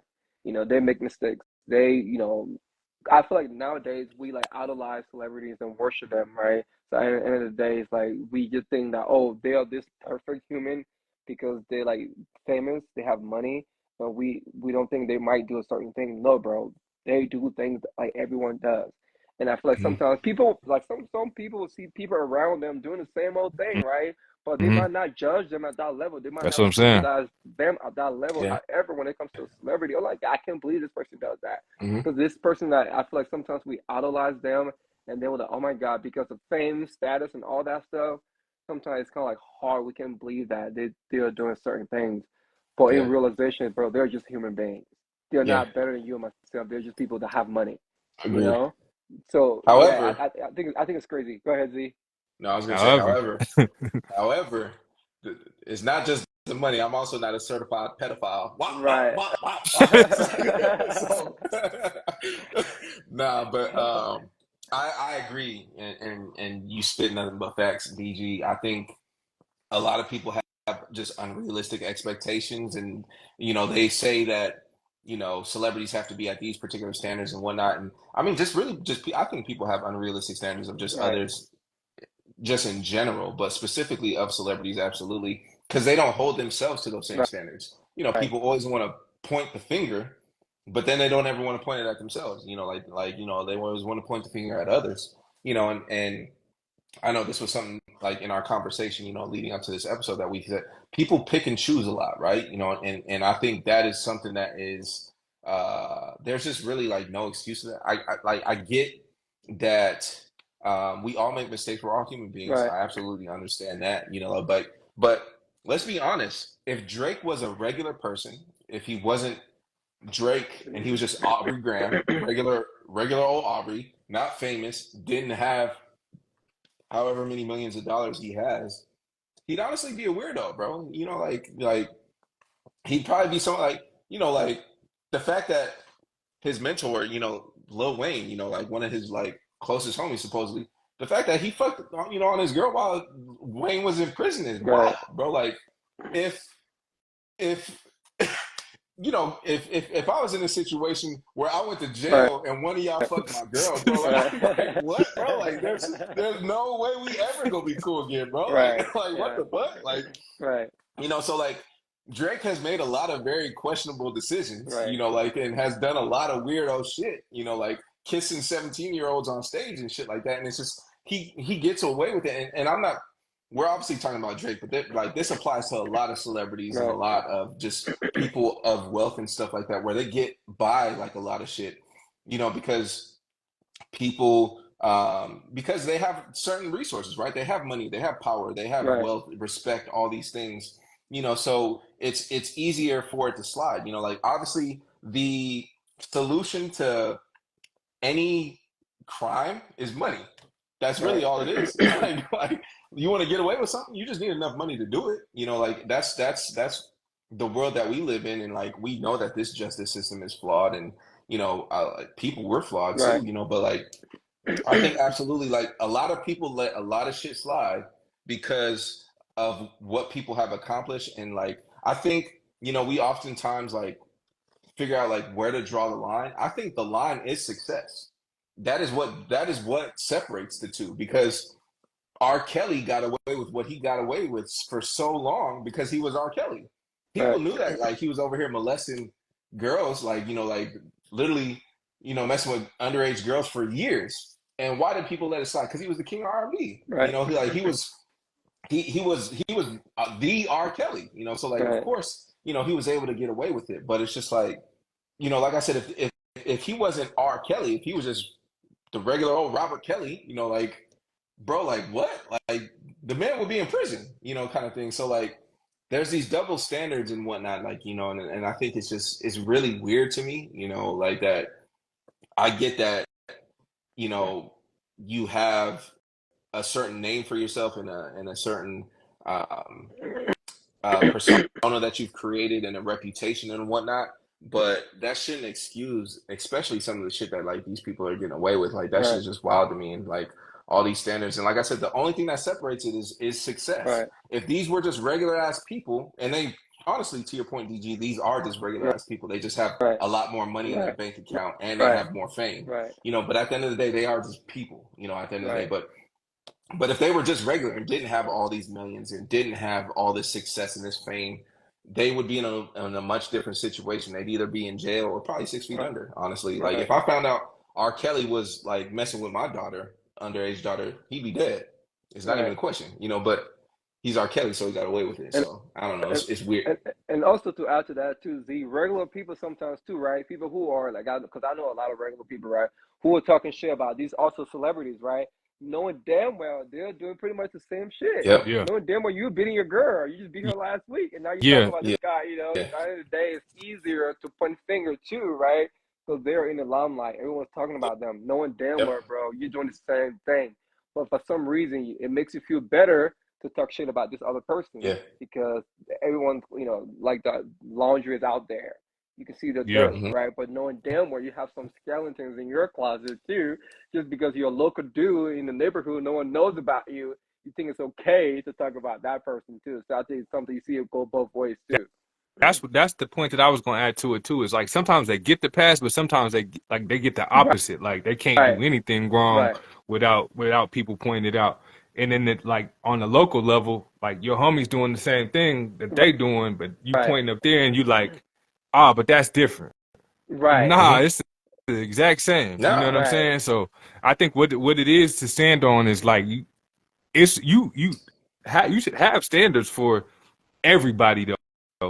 They make mistakes. I feel like nowadays we like idolize celebrities and worship them, right? So at the end of the day, it's like we just think that, oh, they are this perfect human because they're like famous, they have money, but we don't think they might do a certain thing. No, bro, they do things like everyone does. And I feel like Hmm. sometimes people, like some people see people around them doing the same old thing, right? But they hmm might not judge them at that level. They might that's not what I'm saying. sympathize them at that level. Yeah. However, when it comes to a celebrity, I'm like, I can't believe this person does that. Hmm. Because this person that I feel like sometimes we idolize them, and then we're like, oh my God, because of fame, status, and all that stuff. Sometimes it's kind of like hard. We can't believe that they're doing certain things, but in Yeah. realization, bro, they're just human beings. They're Yeah. not better than you and myself. They're just people that have money, you Agreed. know. So yeah, However, I think it's crazy. Go ahead, Z. no, I was gonna say, However, however, it's not just the money. I'm also not a certified pedophile. Wop, wop, Right. wop, wop, wop. So, nah, but I agree, and you spit nothing but facts, DG. I think a lot of people have just unrealistic expectations, and they say that celebrities have to be at these particular standards and whatnot. And I mean, just really, I think people have unrealistic standards of just Right. others, just in general, but specifically of celebrities, absolutely, because they don't hold themselves to those same Right. standards. People always want to point the finger, but then they don't ever want to point it at themselves. They always want to point the finger at others. And I know this was something like in our conversation, leading up to this episode, that we said people pick and choose a lot, right? And I think that is something that is there's just really like no excuse to that. I get that we all make mistakes. We're all human beings. Right. I absolutely understand that, but let's be honest. If Drake was a regular person, if he wasn't Drake and he was just Aubrey Graham, regular old Aubrey, not famous, didn't have however many millions of dollars he has, he'd honestly be a weirdo, bro. Like he'd probably be someone like, like the fact that his mentor, Lil Wayne, like one of his like closest homies supposedly, the fact that he fucked, on his girl while Wayne was in prison is Right. wild, bro. Like if if if I was in a situation where I went to Right. jail and one of y'all fucked my girl, bro, like I'm like, Right. what, bro? Like there's no way we ever gonna be cool again, bro. Like Right. like what Yeah. the fuck? Like Right. so like Drake has made a lot of very questionable decisions, Right. like, and has done a lot of weirdo shit, like kissing 17-year-olds on stage and shit like that. And it's just he gets away with it. And I'm not. We're obviously talking about Drake, but like this applies to a lot of celebrities and a Right. lot of just people of wealth and stuff like that, where they get by like a lot of shit, because people because they have certain resources, right? They have money, they have power, they have Right. wealth, respect, all these things, so it's easier for it to slide, like obviously the solution to any crime is money. That's really Right. all it is. Like you want to get away with something, you just need enough money to do it, like that's the world that we live in. And like we know that this justice system is flawed, and people were flawed too, Right. but like I think absolutely, like a lot of people let a lot of shit slide because of what people have accomplished. And like I think, we oftentimes like figure out like where to draw the line. I think the line is success. That is what separates the two, because R. Kelly got away with what he got away with for so long because he was R. Kelly. People Right. knew that like he was over here molesting girls, like like literally, messing with underage girls for years. And why did people let it slide? Because he was the king of R&B. Right. He was the R. Kelly. So like of Right. course he was able to get away with it. But it's just like like I said, if he wasn't R. Kelly, if he was just the regular old Robert Kelly, like bro, like what? Like the man would be in prison, kind of thing. So like there's these double standards and whatnot, like, and I think it's really weird to me, like that. I get that, you have a certain name for yourself and a certain um persona that you've created and a reputation and whatnot. But that shouldn't excuse, especially some of the shit that like these people are getting away with. Like that shit Right. is just wild to me. And like all these standards. And like I said, the only thing that separates it is success. Right. If these were just regular ass people, and they honestly, to your point, DG, these are just regular Right. ass people. They just have Right. a lot more money in their Right. bank account and they Right. have more fame. Right. But at the end of the day, they are just people. At the end of the day, Right. but if they were just regular and didn't have all these millions and didn't have all this success and this fame, they would be in a much different situation. They'd either be in jail or probably 6 feet Right. under, honestly. Like Right. if I found out R. Kelly was like messing with my daughter, underage daughter, he'd be dead. It's not even Right. a question, but he's R. Kelly, so he got away with it. And So I don't know. and It's weird. and and also to add to that too, the regular people sometimes too, right? People who are like, because I know a lot of regular people, right, who are talking shit about these also celebrities, right? Knowing damn well they're doing pretty much the same shit. Yep. Yeah. Knowing damn well you beating your girl, you just beat her Y- last week, and now you're talking Yeah. about this Yeah. guy. At the end of the day, it's easier to point finger too, right? Because they're in the limelight. Everyone's talking about them. Knowing damn Yep. well, bro, you're doing the same thing. But for some reason, it makes you feel better to talk shit about this other person Yeah. because everyone's, like the laundry is out there. You can see the Yeah. dirt, Hmm. right? But knowing damn well you have some skeletons in your closet too, just because you're a local dude in the neighborhood, no one knows about you. You think it's okay to talk about that person too. So I think it's something you see it go both ways too. That's the point that I was going to add to it too. Is like sometimes they get the pass, but sometimes they get the Right, opposite. Like they can't do anything wrong right, without people pointing it out. And then like on the local level, like your homies doing the same thing that right, they doing, but you right, pointing up there and you like, ah, but that's different. right, Nah, Hmm. it's the exact same. You know what Nah. I'm right, saying? So I think what it is to stand on is like you should have standards for everybody though,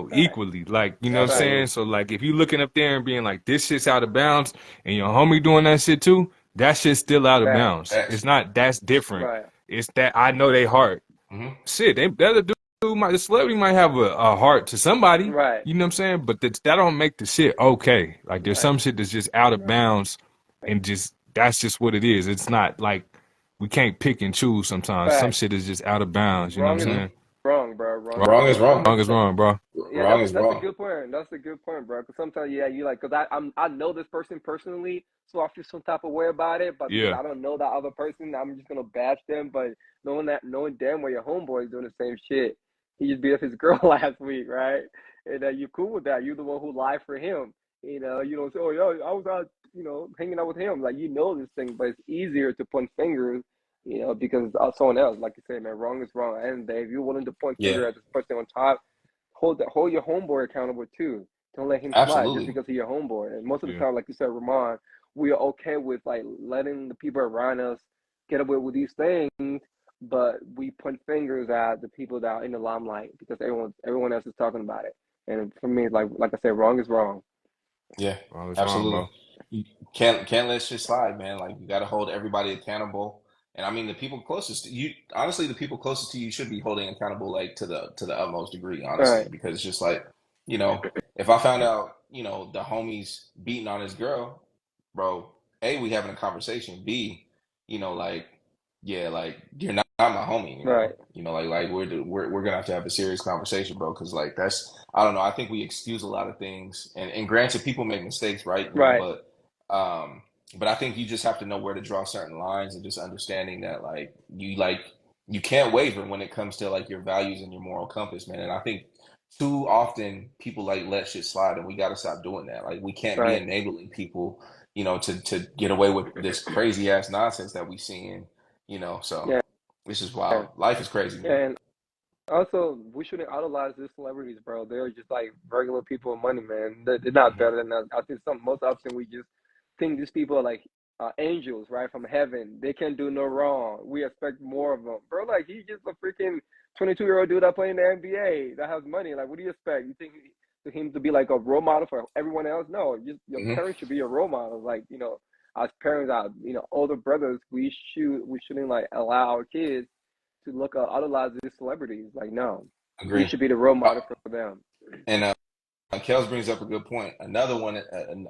right, equally. Like, you know what I'm right, saying? Absolutely. So like if you looking up there and being like this shit's out of bounds and your homie doing that shit too, that shit's still out of right, bounds. It's Facts. not that's different. right, It's that I know they heart. Hmm. Shit, the other dude the celebrity might have a heart to somebody, right, you know what I'm saying? But that don't make the shit okay. Like there's right, some shit that's just out of right, bounds and just that's just what it is. It's not like we can't pick and choose sometimes. Some right. shit is just out of bounds, you know what Wrong I'm is Hmm. saying? wrong, bro. Wrong is Wrong is wrong. wrong. Wrong is wrong, bro. Yeah, Wrong is that's a wrong. good point. That's a good point, bro. Because sometimes, yeah, you like, because I know this person personally, so I feel some type of way about it. But because Yeah. I don't know that other person, I'm just gonna bash them. But knowing damn well your homeboy is doing the same shit, he just beat up his girl last week, right? And you cool with that. You're the one who lied for him. You don't say, oh yeah, I was out, hanging out with him. Like this thing, but it's easier to point fingers. Because someone else, like you say, man, wrong is wrong. And if you're willing to point Yeah. finger at this person on top, hold your homeboy accountable too. Don't let him slide just Absolutely. because he's your homeboy. And most of the Yeah. time, like you said, Ramon, we are okay with like letting the people around us get away with these things, but we point fingers at the people that are in the limelight because everyone else is talking about it. And for me, like I said, wrong is wrong. Yeah, Well, it's wrong, absolutely. bro. You can't let shit slide, man. Like you got to hold everybody accountable. And I mean, the people closest to you, honestly, the people closest to you should be holding accountable like to the utmost degree, honestly, Right, because it's just like, if I found out, the homie's beating on his girl, bro, A, we having a conversation. B, like, yeah, like you're not my homie right, anymore. Like we're gonna have to have a serious conversation, bro, because like that's I don't know. I think we excuse a lot of things, and granted, people make mistakes, right? right, Um, but I think you just have to know where to draw certain lines, and just understanding that you can't waver when it comes to like your values and your moral compass, man. And I think too often people like let shit slide, and we got to stop doing that. Like we can't be right. enabling people, to get away with this crazy ass nonsense that we seeing, so Yeah, this is yeah. wild. Life is crazy, man. And also, we shouldn't idolize these celebrities, bro. They're just like regular people with money, man. They're not Mhm. better than us. I think most often we just think these people are like angels, right, from heaven. They can do no wrong. We expect more of them, bro. Like he's just a freaking 22-year-old dude that playing the NBA that has money. Like, what do you expect? You think to him to be like a role model for everyone else? No, just your Hmm. parents should be your role models. Like, as parents, older brothers, we shouldn't like allow our kids to look at idolize these celebrities. Like, no, we Agree. should be the role Uh, model for them. and Kels brings up a good point. Another one,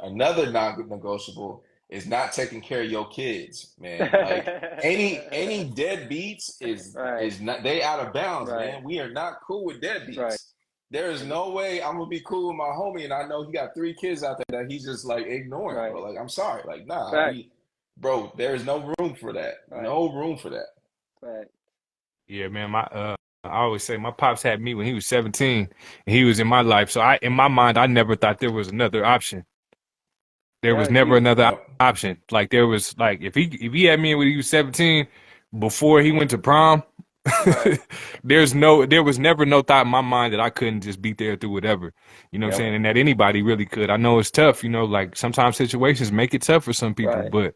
another non-negotiable is not taking care of your kids, man. Like any deadbeats is Right, is not they out of bounds, right, man. We are not cool with right. deadbeats. There is no way I'm gonna be cool with my homie, and I know he got 3 kids out there that he's just like ignoring, Right. bro. Like I'm sorry, like nah, Fact. bro. There is no room for that. Right. No room for that. Fact. Yeah, man. I always say my pops had me when he was 17, and he was in my life. So in my mind, I never thought there was another option. There was Yeah, never you. another Yep. option. Like there was like if he had me when he was 17 before he went to prom, Right. there was never no thought in my mind that I couldn't just be there through whatever. You know what I'm Yep. saying? And that anybody really could. I know it's tough, like sometimes situations make it tough for some people, Right. but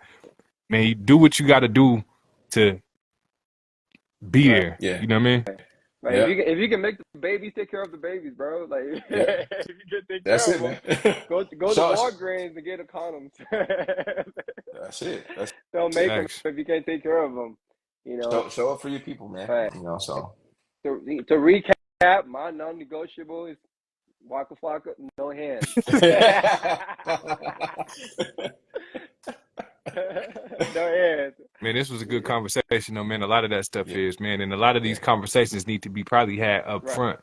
man, you do what you gotta do to be Right. there. Yeah. You know what I mean? Right. Yep. If you can make the babies, take care of the babies, bro. Like Yep. if you can take That's care of it, them, man. go to Show Walgreens and get a condoms. That's it. That's Don't make it. them Facts. if you can't take care of them. You know. Show up for your people, man. Right. So To recap, my non-negotiable is Waka Flocka, no hands. No hands. Man, this was a good conversation though, man. A lot of that stuff yeah, is, man, and a lot of yeah, these conversations need to be probably had up Right. front.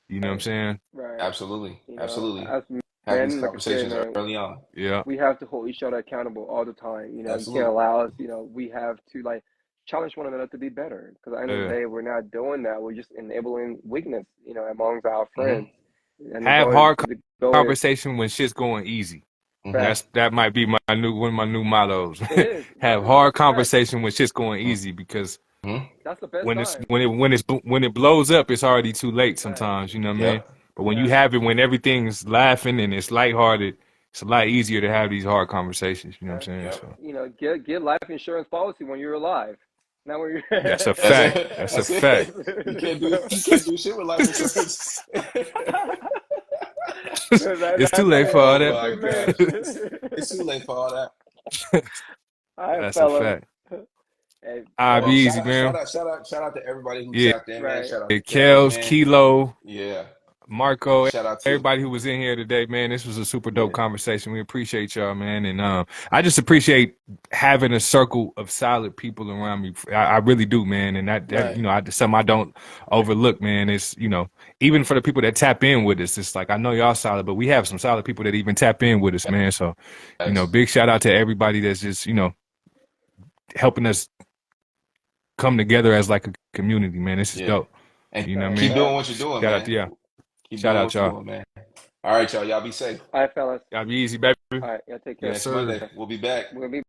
You know what I'm saying? Right. absolutely, absolutely. As Have these men, like I said, conversations man, early on. Yeah. we have to hold each other accountable all the time. You can't Absolutely. allow us, we have to like challenge one another to be better. Because at the end of the Yeah. day, we're not doing that. We're just enabling weakness, amongst our Hmm. friends. And Have hard the goal is conversation when shit's going easy. Hmm. fact. That might be one of my new mottos. It is. Have No, hard that's a fact. conversation when shit's going easy because Hmm. That's the best when it's time. when it blows up, it's already too late Fact. sometimes. You know what I mean? Yep. But when you Fact. have it when everything's laughing and it's lighthearted, it's a lot easier to have these hard conversations. You know what Fact. I'm saying? Yep. So Get life insurance policy when you're alive. Not when you're that's a That's fact. it. That's a That's fact. it. You can't do shit with life insurance. It's too late for all Oh It's that. my too gosh. late. It's too late for all that. All right, That's a fellas. fact. Hey, I'll be Well, fellas. easy, shout out, shout man. out, shout out, shout out to everybody who Yeah. tapped in, man. Right. Shout out to Kels, Kels, man. Kilo, Yeah. Marco, Shout out to everybody who was in here today, man. This was a super dope yeah. conversation. We appreciate y'all, man. And I just appreciate having a circle of solid people around me. I really do, man. And that Right. Yeah. something I don't overlook, man. It's, even for the people that tap in with us, it's like I know y'all solid, but we have some solid people that even tap in with us, man. So, Thanks. big shout out to everybody that's just, helping us come together as like a community, man. This is Yeah. dope. And You know what I keep mean? doing Fact. what you're doing, Shout out man. to y'all. Keep Shout doing out what you're y'all. doing, man. All right, y'all. Y'all be safe. All right, fellas. Y'all be easy, baby. All right, y'all take care. Yes, Next sir. Monday, we'll be back. We'll be